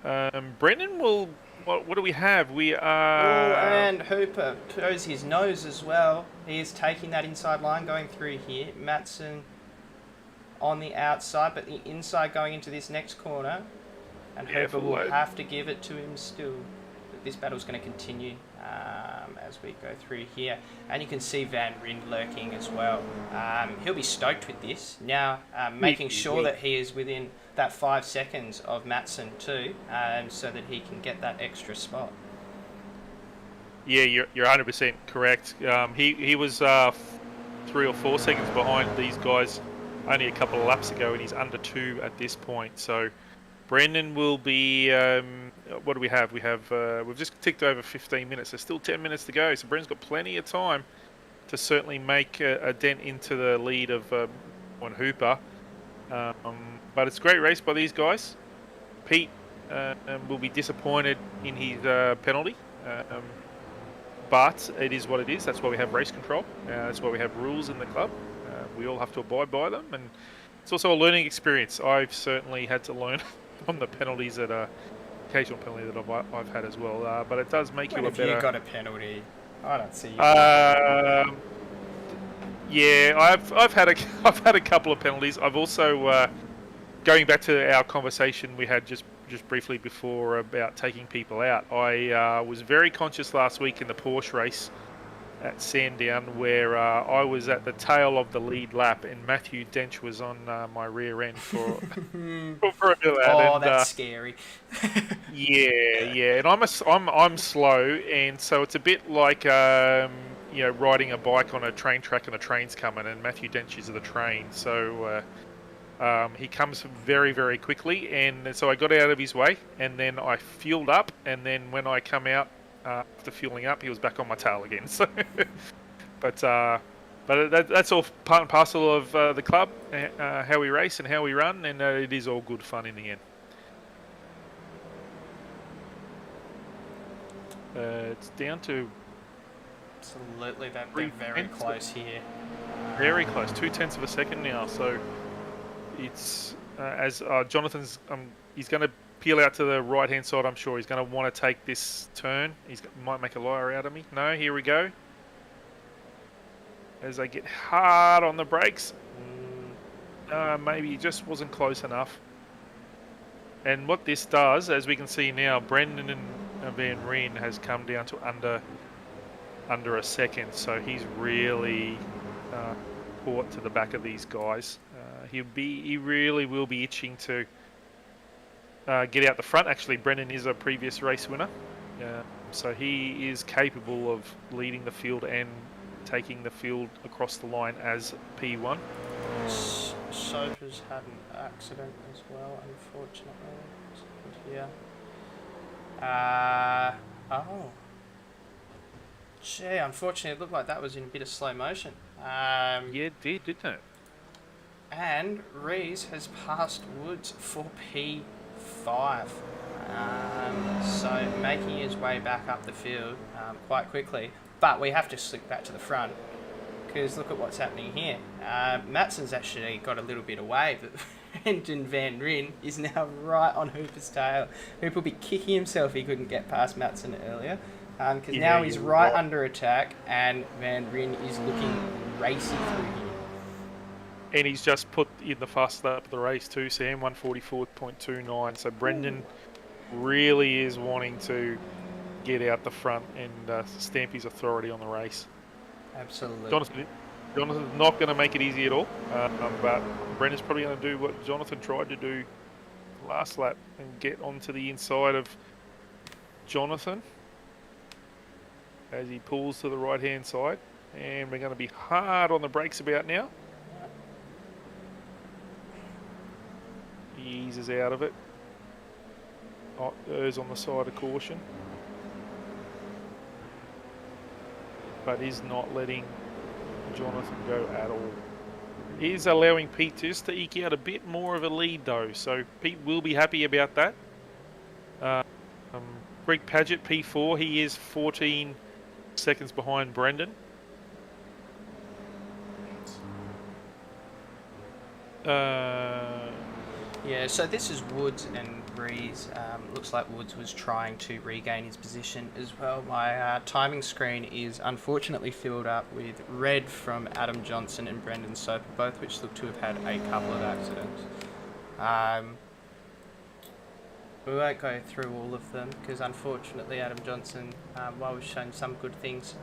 Brendan will. What do we have? We are. Oh, and Hooper shows his nose as well. He is taking that inside line going through here. Matson on the outside, but the inside going into this next corner. And Hooper will have to give it to him still. But this battle's going to continue as we go through here. And you can see Van Ryn lurking as well. He'll be stoked with this. Now, making sure that he is within that 5 seconds of Matson too, so that he can get that extra spot. Yeah, you're 100% correct. He was 3 or 4 seconds behind these guys only a couple of laps ago, and he's under 2 at this point. So Brendan will be. What do we have? We've just ticked over 15 minutes. There's still 10 minutes to go, so Brendan's got plenty of time to certainly make a dent into the lead of one Hooper. But it's a great race by these guys. Pete will be disappointed in his penalty, but it is what it is. That's why we have race control. That's why we have rules in the club. We all have to abide by them, and it's also a learning experience. I've certainly had to learn on the penalties occasional penalty that I've had as well. But it does make you a better. You got a penalty? I don't see you. Yeah, I've had a couple of penalties. I've also going back to our conversation we had just briefly before about taking people out. I was very conscious last week in the Porsche race at Sandown, where I was at the tail of the lead lap, and Matthew Dench was on my rear end for a bit of that. Oh, that's scary. Yeah, and I'm slow, and so it's a bit like riding a bike on a train track and the train's coming, and Matthew Dench is the train, so he comes very, very quickly, and so I got out of his way, and then I fueled up, and then when I come out after fueling up, he was back on my tail again. So, but that's all part and parcel of the club, how we race and how we run, and it is all good fun in the end. It's down to Absolutely, they're very close here. Very close, 0.2 of a second now. So it's as Jonathan's he's going to peel out to the right hand side. I'm sure he's going to want to take this turn. Might make a liar out of me. No, here we go. As they get hard on the brakes, maybe he just wasn't close enough. And what this does, as we can see now, Brendan and Van Ryn has come down to under a second, so he's really caught to the back of these guys. He really will be itching to get out the front. Actually, Brendan is a previous race winner, so he is capable of leading the field and taking the field across the line as P1. Sophie's had an accident as well, unfortunately. Here. Gee, unfortunately, it looked like that was in a bit of slow motion. Yeah, it did, didn't it? And Rees has passed Woods for P5. So making his way back up the field quite quickly. But we have to slip back to the front because look at what's happening here. Matson's actually got a little bit away, but Brendan Van Ryn is now right on Hooper's tail. Hooper will be kicking himself if he couldn't get past Matson earlier. Because now he's right under attack and Van Ryn is looking racy through here. And he's just put in the fast lap of the race too, Sam, 144.29. So Brendan really is wanting to get out the front and stamp his authority on the race. Absolutely. Jonathan's not going to make it easy at all, but Brendan's probably going to do what Jonathan tried to do last lap and get onto the inside of Jonathan as he pulls to the right-hand side. And we're going to be hard on the brakes about now. He eases out of it. Errs on the side of caution. But is not letting Jonathan go at all. Is allowing Pete just to eke out a bit more of a lead though, so Pete will be happy about that. Greg Paget, P4, he is 14 seconds behind Brendan. Yeah, so this is Woods and Rees. Looks like Woods was trying to regain his position as well. My timing screen is unfortunately filled up with red from Adam Johnson and Brendan Soper, both which look to have had a couple of accidents. We won't go through all of them because unfortunately Adam Johnson, while we've shown some good things,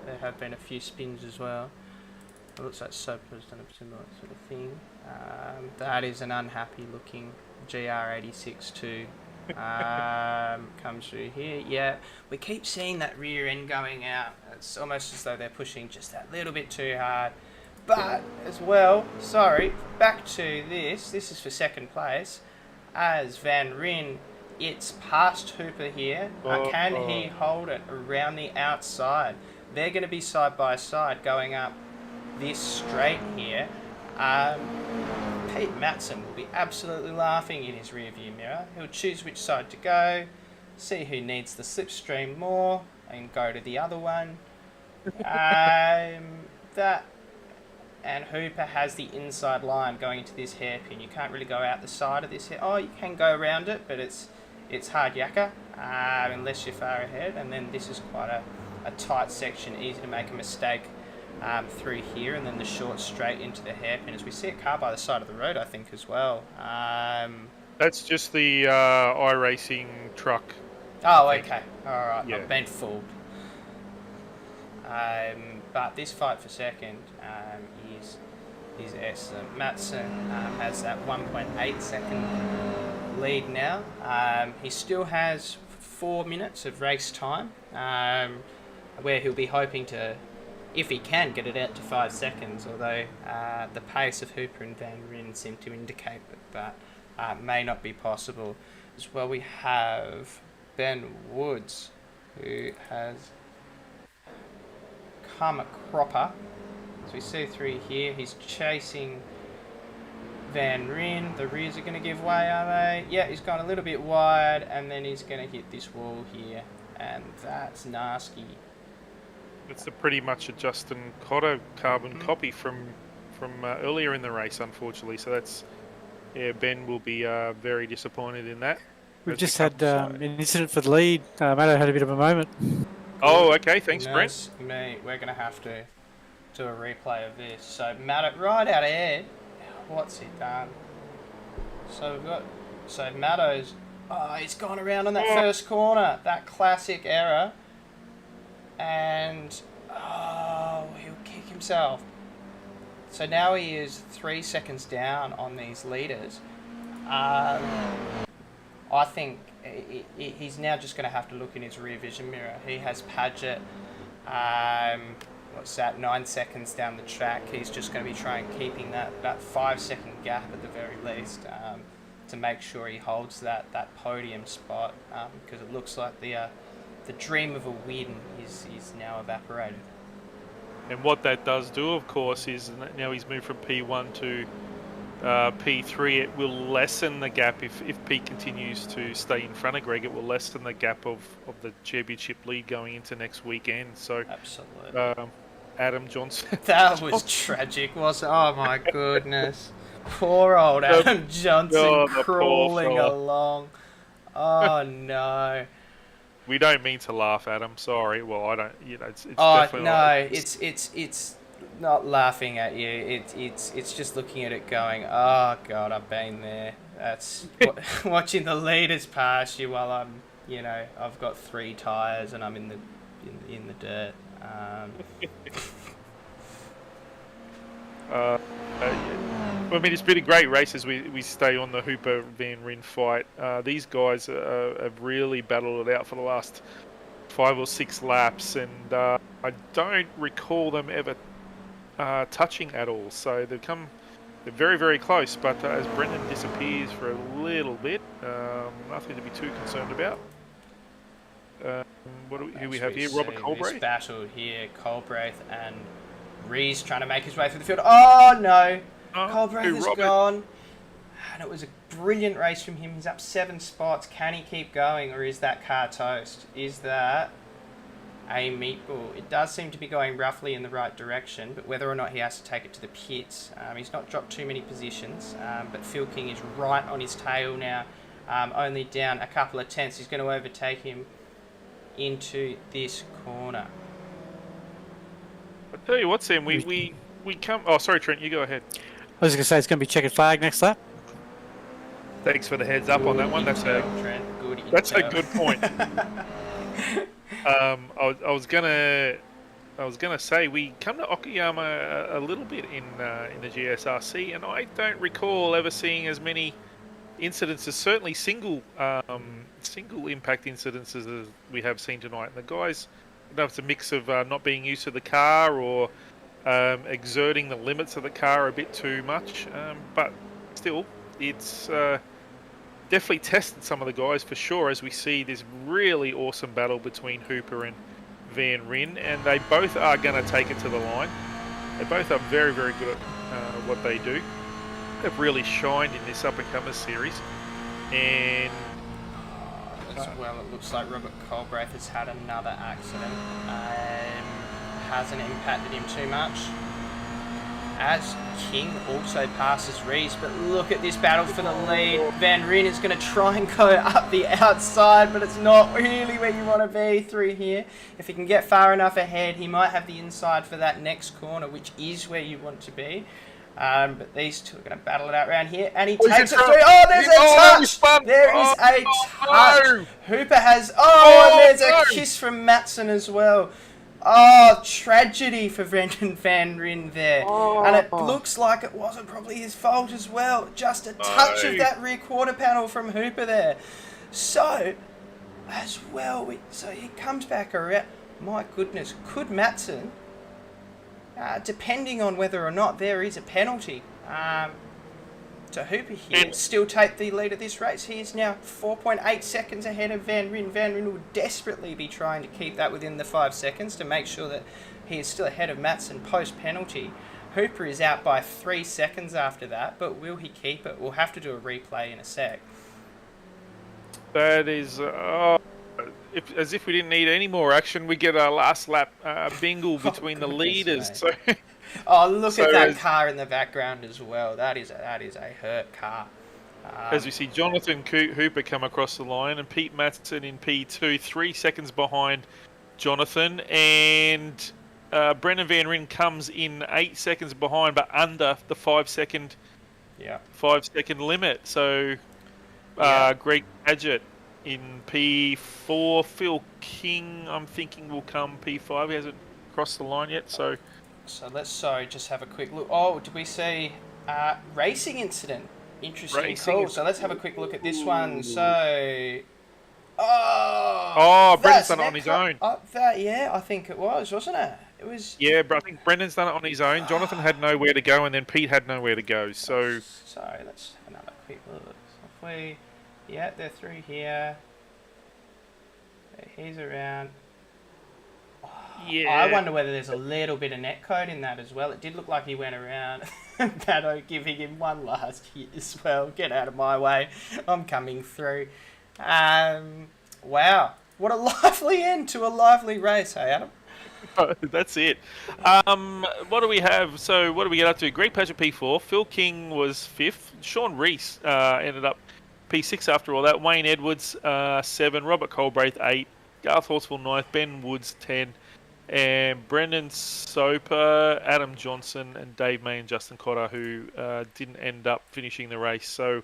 there have been a few spins as well. It looks like Soper's done a similar sort of thing. That is an unhappy looking GR86 too. Comes through here. Yeah, we keep seeing that rear end going out. It's almost as though they're pushing just that little bit too hard. But as well, back to this. This is for second place. As Van Ryn, it's past Hooper here. Can he hold it around the outside? They're going to be side by side going up this straight here. Pete Matson will be absolutely laughing in his rear view mirror. He'll choose which side to go, see who needs the slipstream more, and go to the other one. And Hooper has the inside line going into this hairpin. You can't really go out the side of this. You can go around it, but it's hard yakka unless you're far ahead. And then this is quite a tight section, easy to make a mistake through here, and then the short straight into the hairpin. As we see a car by the side of the road, I think as well. That's just the iRacing truck. Oh, okay. All right. Yeah. I've been fooled. But this fight for second is excellent. Matson has that 1.8 second lead now. He still has 4 minutes of race time, where he'll be hoping to, if he can, get it out to 5 seconds, although the pace of Hooper and Van Ryn seem to indicate that may not be possible. As well, we have Ben Woods, who has come a cropper. As we see through here, he's chasing Van Ryn. The rears are going to give way, are they? Yeah, he's gone a little bit wide, and then he's going to hit this wall here, and that's nasty. It's pretty much a Justin Cotter carbon copy from earlier in the race, unfortunately. So that's, Ben will be very disappointed in that. We've just had an incident for the lead. Matto had a bit of a moment. Oh, okay. Thanks, Brent. Mate, we're going to have to do a replay of this. So Matto, right out ahead. What's he done? So Matto's, he's gone around on that first corner. That classic error. And, he'll kick himself. So now he is 3 seconds down on these leaders. I think he's now just going to have to look in his rear vision mirror. He has Paget, 9 seconds down the track. He's just going to be keeping that 5 second gap at the very least to make sure he holds that podium spot, because it looks like the the dream of a win is now evaporated. And what that does do, of course, is now he's moved from P1 to P3. It will lessen the gap if Pete continues to stay in front of Greg. It will lessen the gap of the championship lead going into next weekend. So absolutely, Adam Johnson. That was tragic, wasn't it? Oh my goodness, poor old Adam Johnson crawling along. Oh no. We don't mean to laugh, Adam. Sorry. Well, I don't. You know, it's oh definitely no, it's not laughing at you. It's just looking at it, going, oh god, I've been there. That's watching the leaders pass you while I'm, I've got 3 tires and I'm in the dirt. I mean, it's been a great race as we stay on the Hooper Van Ryn fight. These guys have really battled it out for the last 5 or 6 laps, and I don't recall them ever touching at all. So they're very, very close. But as Brendan disappears for a little bit, nothing to be too concerned about. Who we have here? Robert Colbraith. This battle here, Colbraith and Rees trying to make his way through the field. Oh no! Colbraith is gone. And it was a brilliant race from him. He's up 7 spots. Can he keep going, or is that car toast? Is that a meatball? It does seem to be going roughly in the right direction, but whether or not he has to take it to the pits, he's not dropped too many positions. But Phil King is right on his tail now, only down a couple of tenths. He's going to overtake him into this corner. I tell you what, Sam, we come. Oh, sorry, Trent, you go ahead. I was going to say it's going to be checkered flag next lap. Thanks for the heads up on that one. That's a good point. I was gonna say we come to Okyama a little bit in the GSRC, and I don't recall ever seeing as many incidences, certainly single impact incidences as we have seen tonight. And the guys, I don't know if it's a mix of not being used to the car or exerting the limits of the car a bit too much, but still, it's definitely tested some of the guys for sure, as we see this really awesome battle between Hooper and Van Ryn, and they both are going to take it to the line. They both are very, very good at what they do. They've really shined in this up-and-comers series, and as well, it looks like Robert Colbraith has had another accident. Hasn't impacted him too much, as King also passes Rees. But look at this battle for the lead. Van Ryn is going to try and go up the outside, but it's not really where you want to be through here. If he can get far enough ahead, he might have the inside for that next corner, which is where you want to be. But these two are going to battle it out around here, and he takes it through. Oh, there's a touch! There is a touch! Hooper has... Oh, and there's a kiss from Matson as well. Oh, tragedy for Brendan Van Ryn there. And it looks like it wasn't probably his fault as well. Just a touch of that rear quarter panel from Hooper there. So, as well, so he comes back around. My goodness, could Matson, depending on whether or not there is a penalty to Hooper here, still take the lead of this race? He is now 4.8 seconds ahead of Van Ryn. Van Ryn will desperately be trying to keep that within the 5 seconds to make sure that he is still ahead of Matson post-penalty. Hooper is out by 3 seconds after that, but will he keep it? We'll have to do a replay in a sec. That is... as if we didn't need any more action, we get a last lap bingle between the leaders. So, look at that car in the background as well. That is a hurt car. As we see Jonathan Hooper come across the line, and Pete Matson in P2, 3 seconds behind Jonathan, and Brendan Van Ryn comes in 8 seconds behind, but under the 5 second limit. So Greg Padgett in P4, Phil King, I'm thinking, will come P5. He hasn't crossed the line yet, so let's just have a quick look. Oh, did we see racing incident? Interesting call. So let's have a quick look at this one. So, Brendan's done it on his own. I think it was, wasn't it? It was. Yeah, but I think Brendan's done it on his own. Jonathan had nowhere to go, and then Pete had nowhere to go. So let's have another quick look. They're through here. He's around. Yeah. I wonder whether there's a little bit of net code in that as well. It did look like he went around Pato giving him one last hit as well. Get out of my way. I'm coming through. Wow. What a lively end to a lively race, hey Adam? That's it. What do we have? So what do we get up to? Greg Paget P4. Phil King was 5th. Sean Reese ended up P6 after all that. Wayne Edwards 7. Robert Colbraith 8. Garth Horsfall 9th. Ben Woods 10. And Brendan Soper, Adam Johnson, and Dave May and Justin Cotter, who didn't end up finishing the race. So,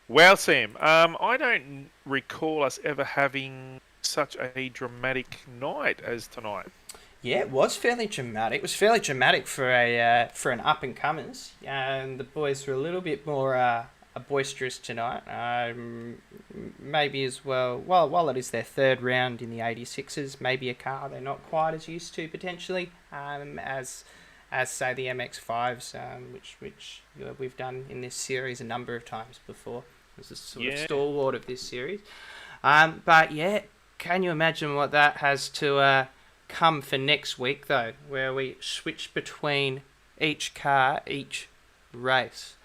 wow, Sam. I don't recall us ever having such a dramatic night as tonight. Yeah, it was fairly dramatic. It was fairly dramatic for an up and comers, and the boys were a little bit more boisterous tonight. Maybe as well. While it is their third round in the 86s, maybe a car they're not quite as used to potentially as say the MX5s, which we've done in this series a number of times before. It was a sort of stalwart of this series. But yeah, can you imagine what that has to come for next week though, where we switch between each car, each race?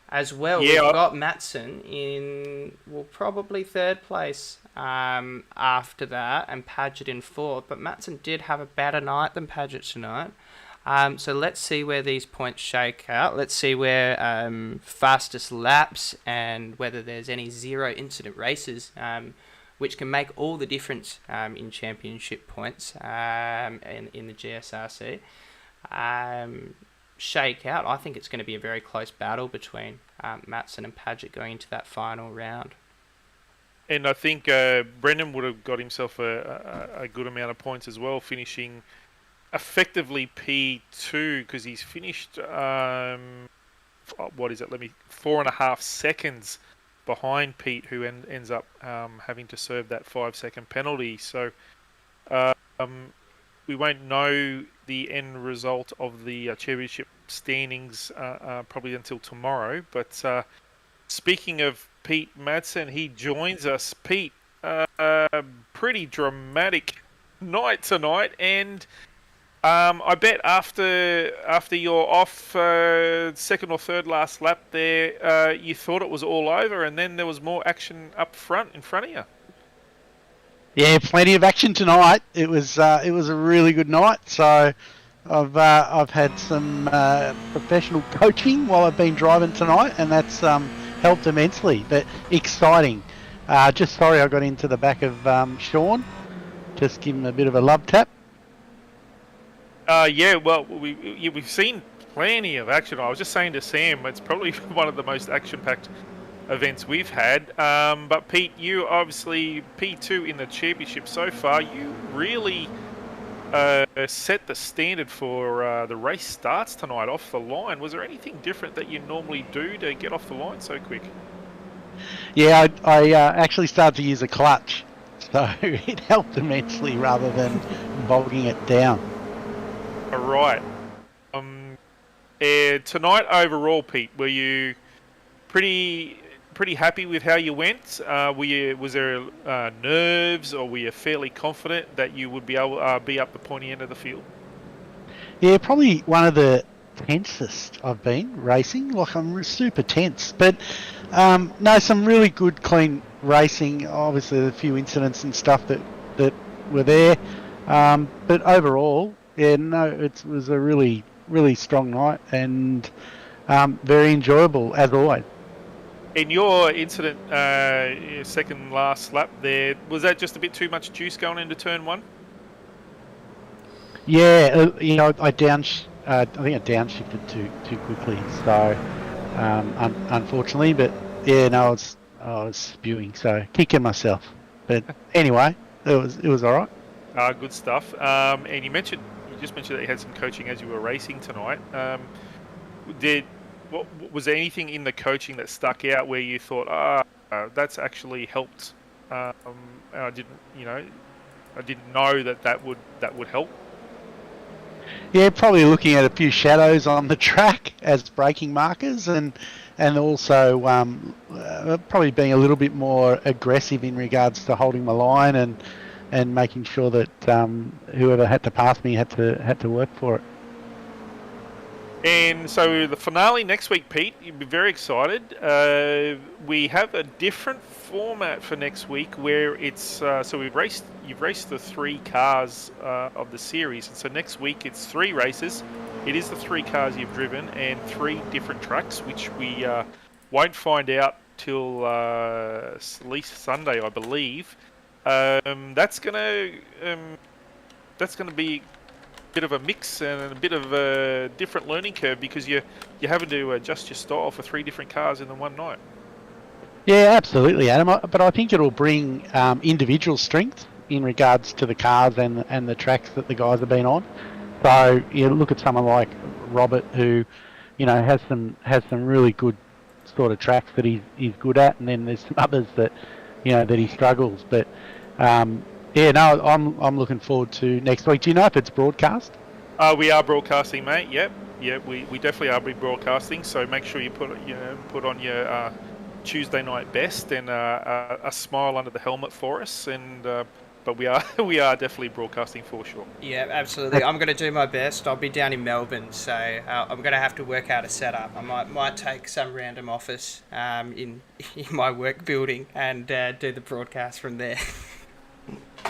As well, we've got Matson in, probably third place after that, and Paget in fourth. But Matson did have a better night than Paget tonight. So let's see where these points shake out. Let's see where fastest laps and whether there's any zero incident races, which can make all the difference in championship points in the GSRC. Shake out. I think it's going to be a very close battle between Matson and Paget going into that final round. And I think Brendan would have got himself a good amount of points as well, finishing effectively P2 because he's finished 4.5 seconds behind Pete, who ends up having to serve that 5-second penalty. So we won't know the end result of the championship standings probably until tomorrow. But speaking of Pete Madsen, he joins us. Pete, pretty dramatic night tonight, and I bet after your off second or third last lap there, you thought it was all over, and then there was more action up front in front of you. Yeah, plenty of action tonight. It was a really good night. So I've had some professional coaching while I've been driving tonight, and that's helped immensely. But exciting. Just sorry I got into the back of Sean. Just give him a bit of a love tap. Yeah, well, we've seen plenty of action. I was just saying to Sam, it's probably one of the most action-packed events we've had. But Pete, you obviously P2 in the championship so far. You really set the standard for the race starts tonight off the line. Was there anything different that you normally do to get off the line so quick? Yeah, I actually started to use a clutch, so it helped immensely rather than bogging it down. All right. Tonight overall, Pete, were you pretty happy with how you went? Was there nerves, or were you fairly confident that you would be able be up the pointy end of the field? Yeah, probably one of the tensest I've been racing. Like, I'm super tense, but no, some really good, clean racing. Obviously, a few incidents and stuff that were there, but overall, yeah, no, it was a really, really strong night and very enjoyable as always. In your incident, your second last lap there, was that just a bit too much juice going into turn one? Yeah, I think I downshifted too quickly, so unfortunately, but yeah, no, I was spewing, so kicking myself. But anyway, it was all right. Good stuff. And you just mentioned that you had some coaching as you were racing tonight. Was there anything in the coaching that stuck out where you thought, that's actually helped? I didn't know that would help. Yeah, probably looking at a few shadows on the track as braking markers, and also probably being a little bit more aggressive in regards to holding my line and making sure that whoever had to pass me had to work for it. And so the finale next week, Pete, you'd be very excited. We have a different format for next week where it's so you've raced the 3 cars of the series, and so next week it's 3 races. It is the 3 cars you've driven and 3 different tracks, which we won't find out till at least Sunday, I believe. That's gonna be bit of a mix and a bit of a different learning curve because you're having to adjust your style for 3 different cars in the one night. Yeah, absolutely, Adam. But I think it'll bring individual strength in regards to the cars and the tracks that the guys have been on. So you look at someone like Robert, who has some really good sort of tracks that he's good at, and then there's some others that that he struggles. But yeah, no, I'm looking forward to next week. Do you know if it's broadcast? We are broadcasting, mate. Yep. We definitely are broadcasting. So make sure you put on your Tuesday night best and a smile under the helmet for us. And but we are definitely broadcasting for sure. Yeah, absolutely. I'm going to do my best. I'll be down in Melbourne, so I'm going to have to work out a setup. I might take some random office in my work building and do the broadcast from there.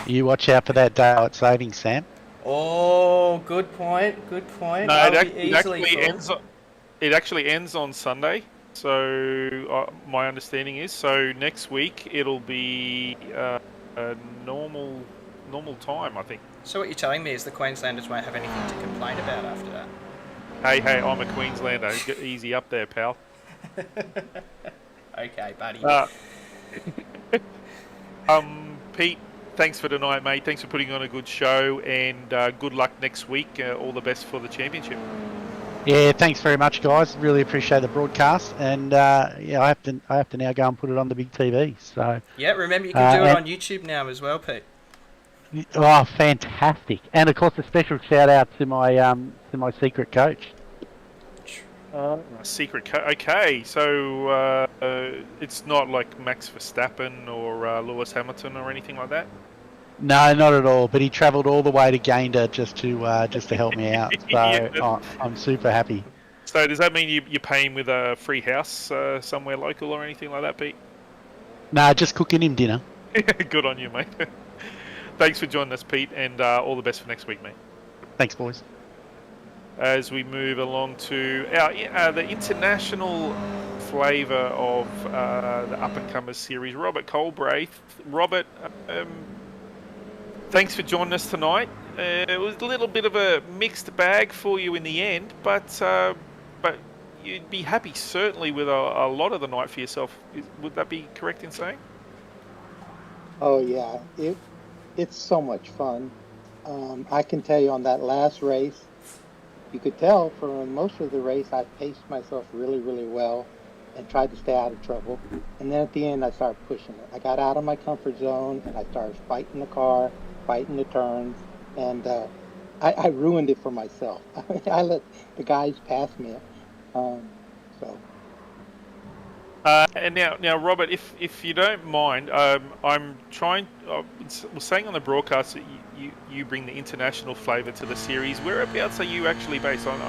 You watch out for that daylight saving, Sam. Oh, good point. No, it actually ends on Sunday. So my understanding is next week it'll be a normal time, I think. So what you're telling me is the Queenslanders won't have anything to complain about after that. Hey, I'm a Queenslander. Get easy up there, pal. Okay, buddy. Pete, thanks for tonight, mate. Thanks for putting on a good show, and good luck next week. All the best for the championship. Yeah, thanks very much, guys. Really appreciate the broadcast, and yeah, I have to now go and put it on the big TV. So yeah, remember you can do it on YouTube now as well, Pete. Oh, fantastic! And of course, a special shout out to my secret coach. Okay, so it's not like Max Verstappen or Lewis Hamilton or anything like that. No, not at all. But he travelled all the way to Gayndah just to help me out. So yeah. I'm super happy. So does that mean you pay him with a free house somewhere local or anything like that, Pete? Nah, just cooking him dinner. Good on you, mate. Thanks for joining us, Pete, and all the best for next week, mate. Thanks, boys. As we move along to the international flavour of the up-and-comers series, Robert Colbraith. Robert, thanks for joining us tonight. It was a little bit of a mixed bag for you in the end, but you'd be happy certainly with a lot of the night for yourself. Would that be correct in saying? Oh yeah, it's so much fun. I can tell you on that last race, you could tell for most of the race I paced myself really, really well and tried to stay out of trouble. And then at the end I started pushing it. I got out of my comfort zone and I started fighting the car, fighting the turns, and I ruined it for myself. I let the guys pass me. And now, Robert, if you don't mind, I'm trying. Was saying on the broadcast that you bring the international flavour to the series. Whereabouts are you actually based on?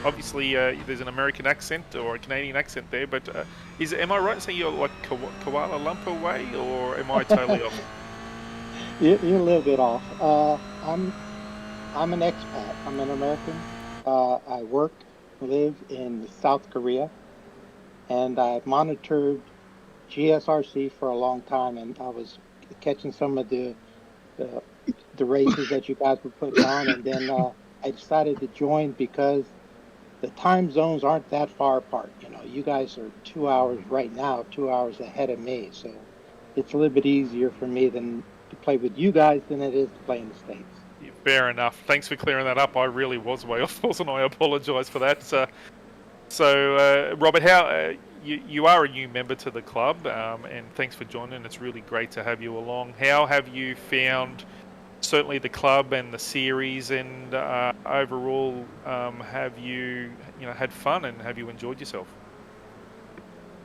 Obviously, there's an American accent or a Canadian accent there, but am I right in saying you're like Kuala Lumpur way, or am I totally off? You're a little bit off. I'm an expat. I'm an American. I live in South Korea. And I've monitored GSRC for a long time, and I was catching some of the races that you guys were putting on, and then I decided to join because the time zones aren't that far apart. You guys are 2 hours right now, 2 hours ahead of me, so it's a little bit easier for me to play with you guys than it is to play in the States. Yeah, fair enough. Thanks for clearing that up. I really was way off, wasn't I? I apologise for that. So, Robert, how you are a new member to the club, and thanks for joining. It's really great to have you along. How have you found certainly the club and the series, and overall, have you had fun and have you enjoyed yourself?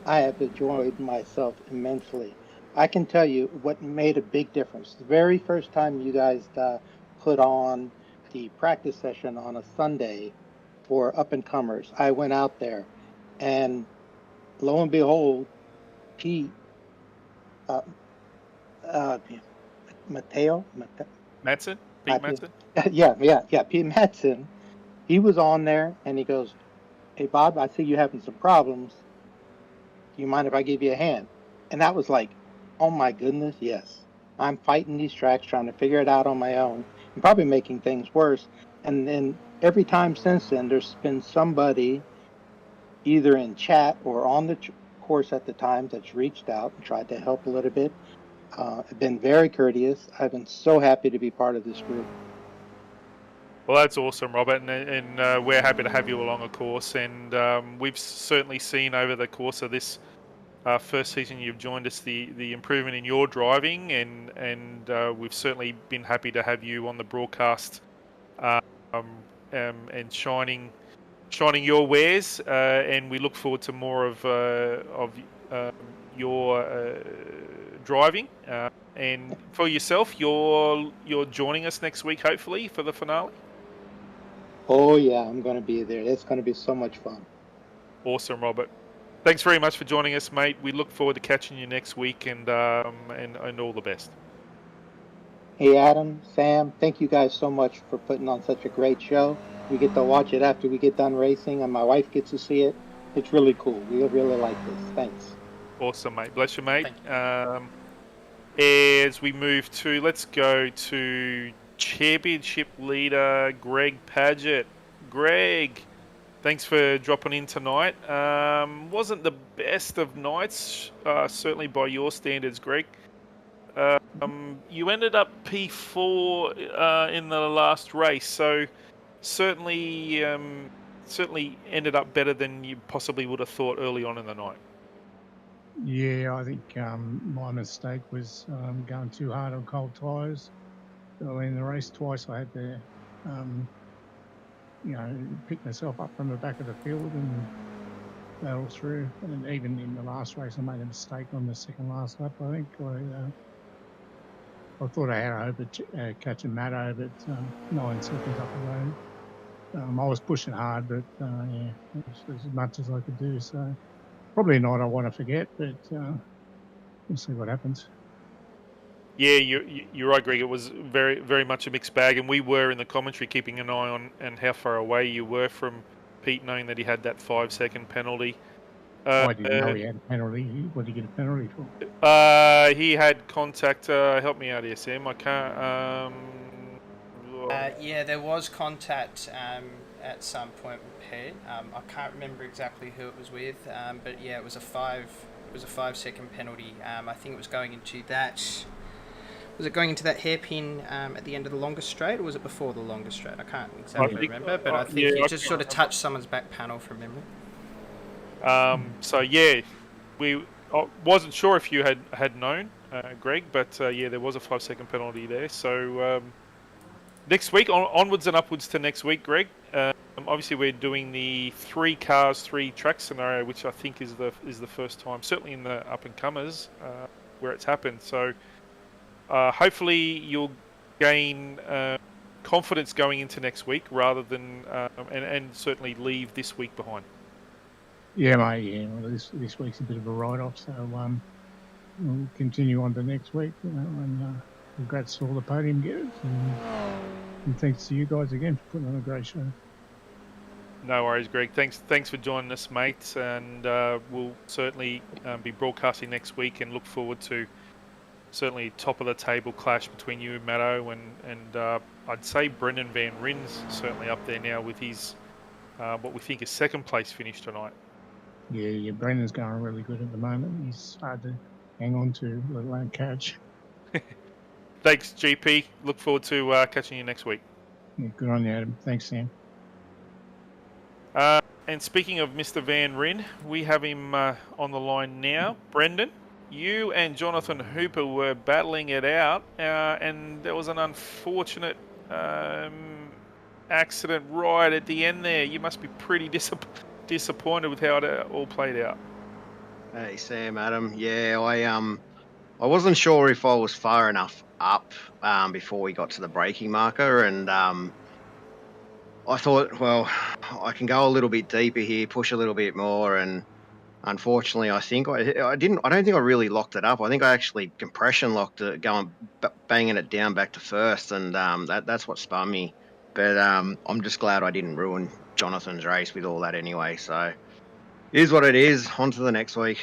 I have enjoyed myself immensely. I can tell you what made a big difference. The very first time you guys put on the practice session on a Sunday for up and comers, I went out there, and lo and behold, Pete, uh, uh, Mateo, Matson, Pete Matson. yeah, Pete Madsen. He was on there, and he goes, "Hey Bob, I see you having some problems. Do you mind if I give you a hand?" And that was like, oh my goodness, yes. I'm fighting these tracks, trying to figure it out on my own, and probably making things worse. And then every time since then, there's been somebody either in chat or on the course at the time that's reached out and tried to help a little bit. Been very courteous. I've been so happy to be part of this group. Well, that's awesome, Robert, and we're happy to have you along, of course. And we've certainly seen over the course of this first season you've joined us the improvement in your driving, and we've certainly been happy to have you on the broadcast um, and shining your wares. And we look forward to more of your driving. And for yourself, you're joining us next week, hopefully, for the finale. Oh yeah, I'm going to be there. It's going to be so much fun. Awesome, Robert. Thanks very much for joining us, mate. We look forward to catching you next week, and all the best. Hey Adam, Sam, thank you guys so much for putting on such a great show. We get to watch it after we get done racing, and my wife gets to see it. It's really cool. We really like this. Thanks. Awesome, mate. Bless you, mate. Thank As we move to, let's go to championship leader Greg Paget. Greg, thanks for dropping in tonight. Wasn't the best of nights, certainly by your standards, Greg. You ended up P4 in the last race, so certainly ended up better than you possibly would have thought early on in the night. Yeah, I think my mistake was going too hard on cold tyres. Early in the race, twice I had to, pick myself up from the back of the field and battle through. And even in the last race, I made a mistake on the second last lap. I think I thought I had a hope at catching Matto, but 9 seconds up the road. I was pushing hard, but it was as much as I could do. So probably not I want to forget, but we'll see what happens. Yeah, you're right, Greg. It was very, very much a mixed bag, and we were in the commentary keeping an eye on and how far away you were from Pete, knowing that he had that 5-second penalty. I didn't know he had a penalty. What did he get a penalty for? He had contact. Help me out here, Sam. I can't. yeah, there was contact at some point with Pete. I can't remember exactly who it was with, but yeah, it was a 5-second penalty. I think it was going into that. Was it going into that hairpin at the end of the longest straight, or was it before the longest straight? I can't exactly remember, but I think he just sort of touched someone's back panel from memory. So yeah, we wasn't sure if you had known, Greg, but yeah, there was a 5-second penalty there. So next week, onwards and upwards to next week, Greg. Obviously, we're doing the 3 cars, 3 track scenario, which I think is the first time, certainly in the up and comers, where it's happened. So hopefully, you'll gain confidence going into next week, rather than and certainly leave this week behind. Yeah, mate. Yeah, well, this week's a bit of a write-off, so we'll continue on to next week. And congrats to all the podium getters, and thanks to you guys again for putting on a great show. No worries, Greg. Thanks for joining us, mate. And we'll certainly be broadcasting next week, and look forward to certainly top of the table clash between you and Matto, and I'd say Brendan Van Rin's certainly up there now with his what we think is second place finish tonight. Yeah, Brendan's going really good at the moment. He's hard to hang on to, let alone catch. Thanks, GP. Look forward to catching you next week. Yeah, good on you, Adam. Thanks, Sam. And speaking of Mr. Van Ryn, we have him on the line now. Brendan, you and Jonathan Hooper were battling it out, and there was an unfortunate accident right at the end there. You must be pretty disappointed with how it all played out. Hey Sam, Adam. Yeah, I wasn't sure if I was far enough up before we got to the braking marker, and I thought, well, I can go a little bit deeper here, push a little bit more, and unfortunately, I think I didn't. I don't think I really locked it up. I think I actually compression locked it, banging it down back to first, and that's what spun me. But I'm just glad I didn't ruin Jonathan's race with all that anyway. So it is what it is. On to the next week.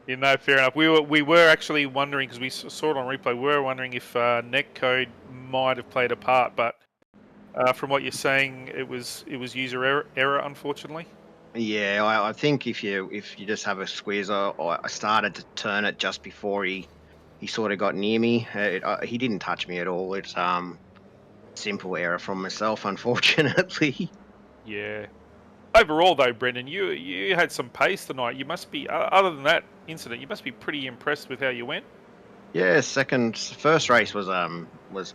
Yeah, no, fair enough. We were actually wondering, because we saw it on replay, we were wondering if netcode might have played a part, but from what you're saying, it was user error, unfortunately. Yeah, I think if you just have a squeeze, I started to turn it just before he sort of got near me. He didn't touch me at all. It's simple error from myself, unfortunately. Yeah. Overall, though, Brendan, you had some pace tonight. You must be, other than that incident, you must be pretty impressed with how you went. Yeah, first race was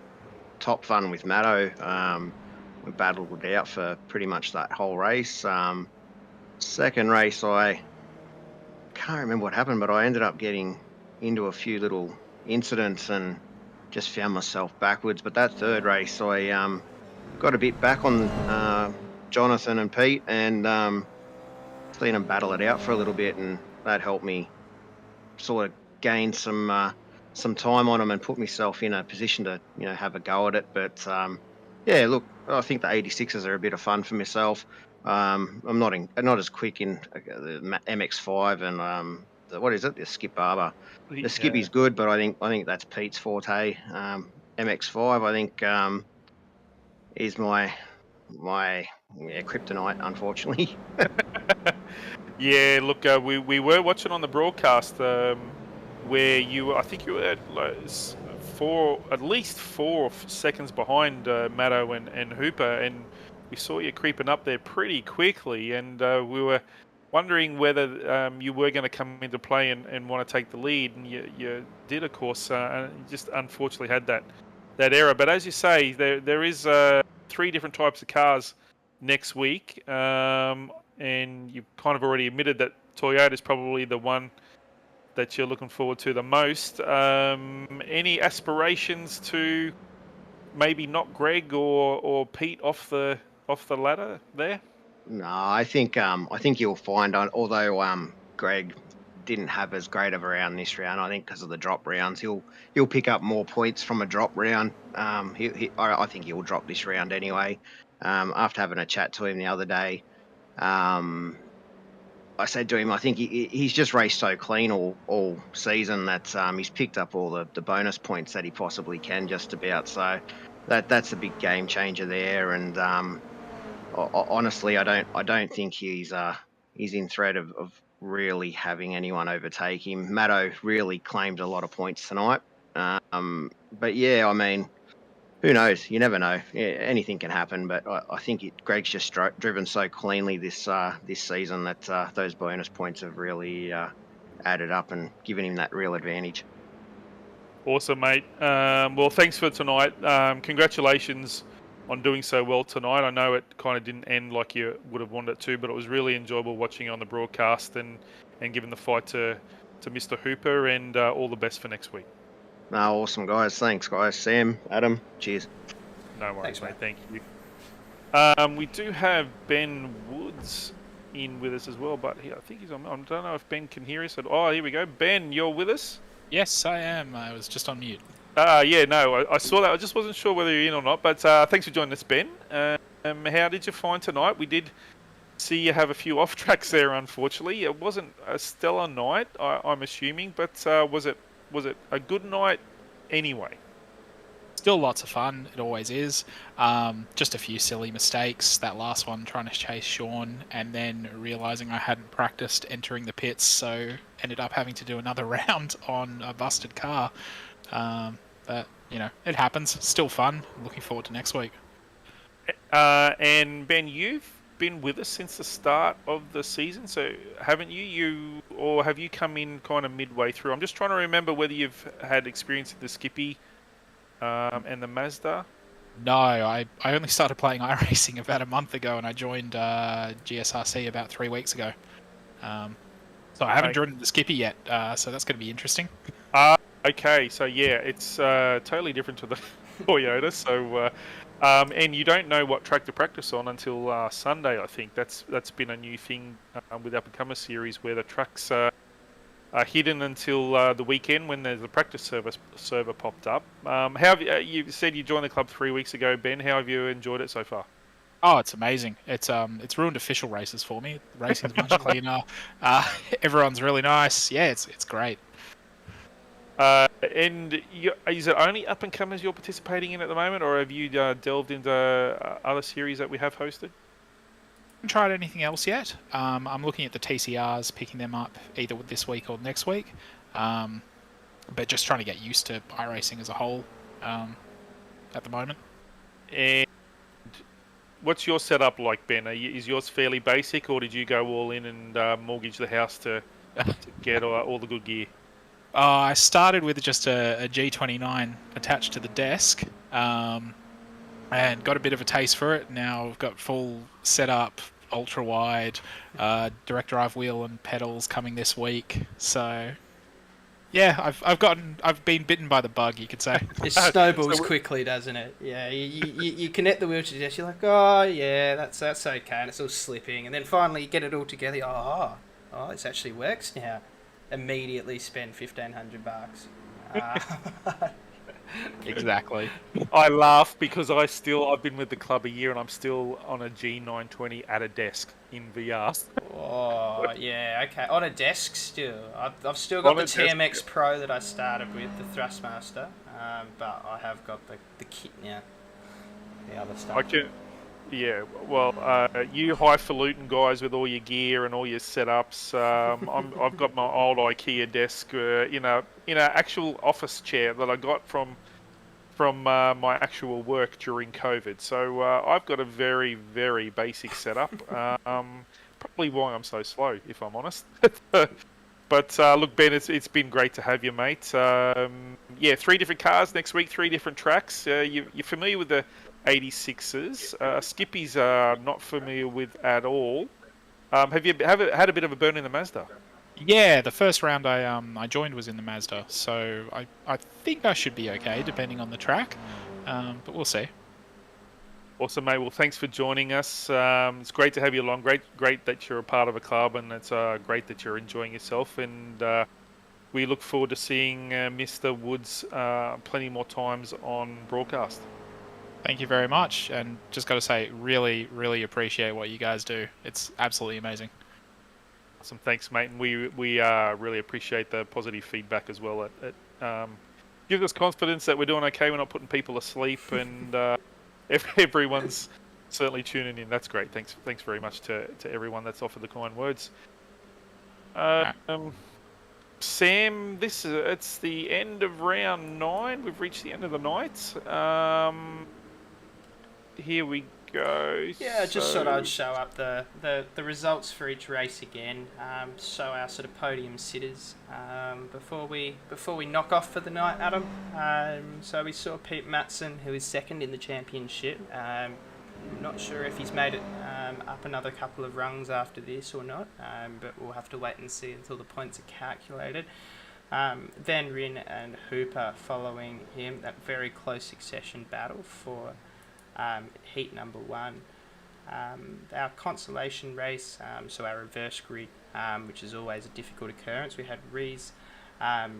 top fun with Matto. We battled it out for pretty much that whole race. Second race, I can't remember what happened, but I ended up getting into a few little incidents and just found myself backwards. But that third race, I got a bit back on Jonathan and Pete, and seen them battle it out for a little bit, and that helped me sort of gain some time on them and put myself in a position to have a go at it. But yeah, look, I think the 86s are a bit of fun for myself. I'm not as quick in the MX5 and what is it? The Skip Barber. The Skippy's good, but I think that's Pete's forte. MX5, I think is my kryptonite, unfortunately. Yeah, look, we were watching on the broadcast where I think you were at at least 4 seconds behind Matto and Hooper, and we saw you creeping up there pretty quickly, and we were wondering whether you were going to come into play and want to take the lead, and you did, of course, and just unfortunately had that error. But as you say, there is 3 different types of cars next week, and you've kind of already admitted that Toyota is probably the one that you're looking forward to the most. Any aspirations to maybe knock Greg or Pete off the ladder there? No, I think you'll find, although Greg didn't have as great of a round this round, I think because of the drop rounds, he'll pick up more points from a drop round. I think he'll drop this round anyway. After having a chat to him the other day, I said to him, I think he's just raced so clean all season that he's picked up all the bonus points that he possibly can, just about. So that's a big game changer there. And honestly, I don't think he's in threat of really having anyone overtake him. Matto really claimed a lot of points tonight. But yeah, I mean, who knows? You never know. Yeah, anything can happen. But I think Greg's just driven so cleanly this season that those bonus points have really added up and given him that real advantage. Awesome, mate. Well, thanks for tonight. Congratulations on doing so well tonight. I know it kind of didn't end like you would have wanted it to, but it was really enjoyable watching you on the broadcast and giving the fight to Mr. Hooper, and all the best for next week. No, awesome, guys. Thanks, guys. Sam, Adam, cheers. No worries, Thanks, mate. Thank you. We do have Ben Woods in with us as well, but I think he's on. I don't know if Ben can hear us. Oh, here we go. Ben, you're with us? Yes, I am. I was just on mute. Yeah, no, I saw that. I just wasn't sure whether you're in or not, but thanks for joining us, Ben. How did you find tonight? We did see you have a few off tracks there, unfortunately. It wasn't a stellar night, I'm assuming, but was it a good night anyway? Still lots of fun. It always is. Just a few silly mistakes. That last one, trying to chase Sean, and then realising I hadn't practiced entering the pits, so ended up having to do another round on a busted car. But, it happens. Still fun. Looking forward to next week. And Ben, you've been with us since the start of the season, so haven't you? Or have you come in kind of midway through? I'm just trying to remember whether you've had experience with the Skippy and the Mazda. No, I only started playing iRacing about a month ago, and I joined GSRC about 3 weeks ago. So I haven't joined the Skippy yet, so that's going to be interesting. Okay, so yeah, it's totally different to the Toyota. So, and you don't know what track to practice on until Sunday. I think that's been a new thing with the Up and Comer series, where the tracks are hidden until the weekend when there's a practice server popped up. How have you said you joined the club 3 weeks ago, Ben? How have you enjoyed it so far? Oh, it's amazing. It's ruined official races for me. The racing's much cleaner. Everyone's really nice. Yeah, it's great. And is it only up and comers you're participating in at the moment, or have you delved into other series that we have hosted? Haven't tried anything else yet. I'm looking at the TCRs, picking them up either this week or next week. But just trying to get used to iRacing as a whole at the moment. And what's your setup like, Ben? Is yours fairly basic, or did you go all in and mortgage the house to get all the good gear? I started with just a G29 attached to the desk, and got a bit of a taste for it. Now I've got full setup, ultra wide, direct drive wheel and pedals coming this week. So yeah, I've been bitten by the bug, you could say. It snowballs quickly, doesn't it? Yeah, you connect the wheel to the desk. You're like, oh yeah, that's okay, and it's all slipping, and then finally you get it all together. Oh, this actually works now. Immediately spend $1,500. Exactly. I laugh because I've been with the club a year and I'm still on a G920 at a desk in VR. Oh yeah, okay. On a desk still. I've still got the TMX desk. Pro that I started with, the Thrustmaster, but I have got the kit now. The other stuff. Yeah, well, you highfalutin guys with all your gear and all your setups. I've got my old IKEA desk in a actual office chair that I got from my actual work during COVID. So I've got a very, very basic setup. Probably why I'm so slow, if I'm honest. But look, Ben, it's been great to have you, mate. Yeah, 3 different cars next week, 3 different tracks. You're familiar with the 86s. Skippies are not familiar with at all. Have you had a bit of a burn in the Mazda? Yeah, the first round I joined was in the Mazda, so I think I should be okay, depending on the track. But we'll see. Awesome, mate. Well, thanks for joining us. It's great to have you along. Great that you're a part of a club, and it's great that you're enjoying yourself. And we look forward to seeing Mr. Woods plenty more times on broadcast. Thank you very much, and just got to say, really, really appreciate what you guys do. It's absolutely amazing. Awesome, thanks, mate. And we really appreciate the positive feedback as well. It gives us confidence that we're doing okay. We're not putting people asleep, and everyone's certainly tuning in. That's great. Thanks very much to everyone that's offered the kind words. Sam, it's the end of round 9. We've reached the end of the night. Here we go. Yeah, I just thought I'd show up the results for each race again. So our sort of podium sitters before we knock off for the night, Adam. So we saw Pete Matson, who is second in the championship. Not sure if he's made it up another couple of rungs after this or not, but we'll have to wait and see until the points are calculated. Then Rin and Hooper following him, that very close succession battle for heat number 1. Our consolation race, so our reverse grid, which is always a difficult occurrence. We had Rees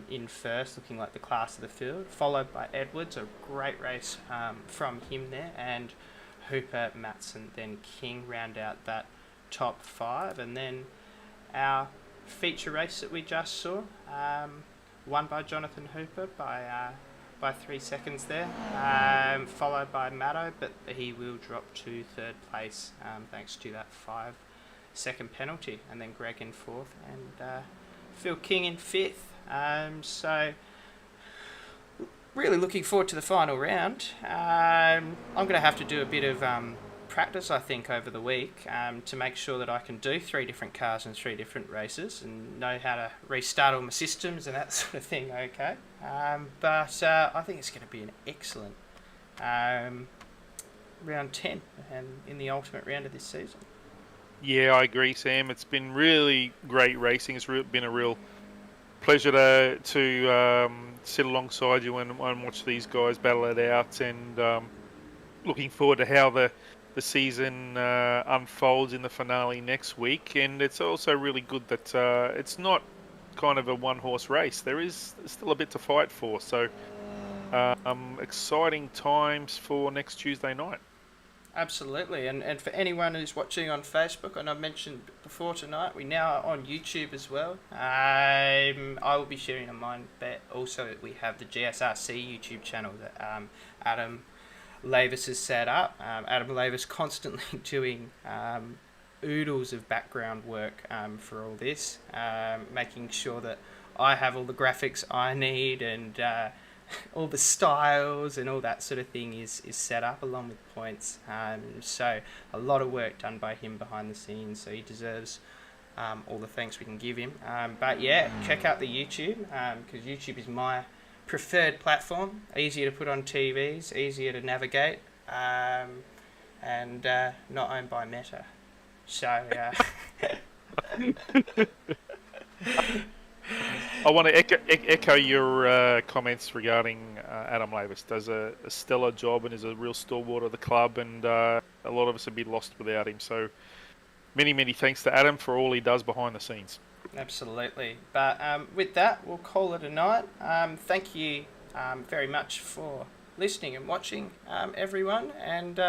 in first, looking like the class of the field, followed by Edwards, a great race from him there, and Hooper, Matson, then King round out that top 5. And then our feature race that we just saw, won by Jonathan Hooper by 3 seconds there, followed by Matto, but he will drop to 3rd place thanks to that 5-second penalty, and then Greg in 4th and Phil King in 5th. So really looking forward to the final round. I'm going to have to do a bit of practice, I think, over the week to make sure that I can do 3 different cars and 3 different races and know how to restart all my systems and that sort of thing. Okay, but I think it's going to be an excellent round 10 and in the ultimate round of this season. Yeah, I agree, Sam. It's been really great racing. It's been a real pleasure to sit alongside you and watch these guys battle it out, and looking forward to how the season unfolds in the finale next week. And it's also really good that it's not kind of a one-horse race. There is still a bit to fight for. So exciting times for next Tuesday night. Absolutely, and for anyone who's watching on Facebook, and I've mentioned before tonight, we now are on YouTube as well. I will be sharing on mine, but also we have the GSRC YouTube channel that Adam Lavis has set up. Adam Lavis constantly doing oodles of background work for all this, making sure that I have all the graphics I need and all the styles and all that sort of thing is set up along with points. So a lot of work done by him behind the scenes, so he deserves all the thanks we can give him. But yeah, check out the YouTube, because YouTube is my preferred platform. Easier to put on TVs, easier to navigate, and not owned by Meta. So I want to echo your comments regarding Adam Lavis. Does a stellar job and is a real stalwart of the club, and a lot of us would be lost without him. So many thanks to Adam for all he does behind the scenes. Absolutely. But with that, we'll call it a night. Thank you very much for listening and watching, everyone, and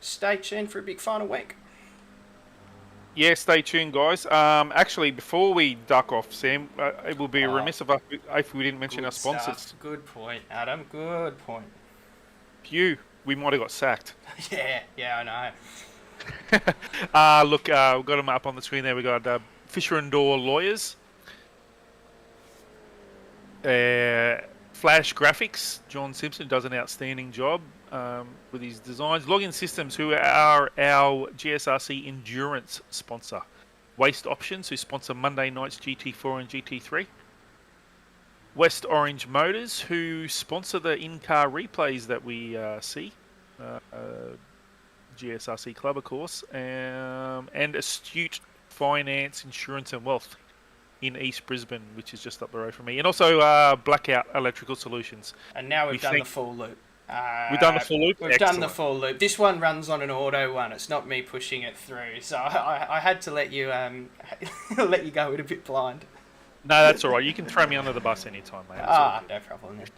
stay tuned for a big final week. Yeah, stay tuned, guys. Actually, before we duck off, Sam, it would be remiss if we didn't mention our sponsors. Stuff. Good point, Adam. Good point. Phew, we might have got sacked. Yeah, I know. Look, we've got them up on the screen there. We got Fisher and Dorr Lawyers, Flash Graphics. John Simpson does an outstanding job with his designs. Login Systems, who are our GSRC endurance sponsor. Waste Options, who sponsor Monday night's GT4 and GT3. West Orange Motors, who sponsor the in-car replays that we see. GSRC Club, of course. And Astute Finance, Insurance and Wealth in East Brisbane, which is just up the road from me. And also Blackout Electrical Solutions. And now we've done the full loop. We've done the full loop? We've done the full loop. This one runs on an auto one. It's not me pushing it through. So I had to let you let you go with a bit blind. No, that's all right. You can throw me under the bus anytime, mate. No problem then.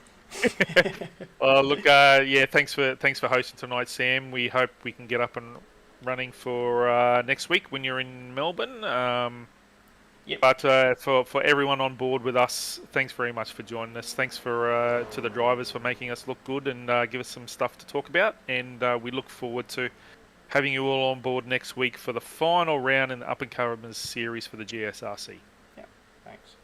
Look, yeah, thanks for hosting tonight, Sam. We hope we can get up and running for next week when you're in Melbourne. Yep. But for everyone on board with us, thanks very much for joining us. Thanks to the drivers for making us look good and give us some stuff to talk about. And we look forward to having you all on board next week for the final round in the Up and Comers series for the GSRC. Yeah, thanks.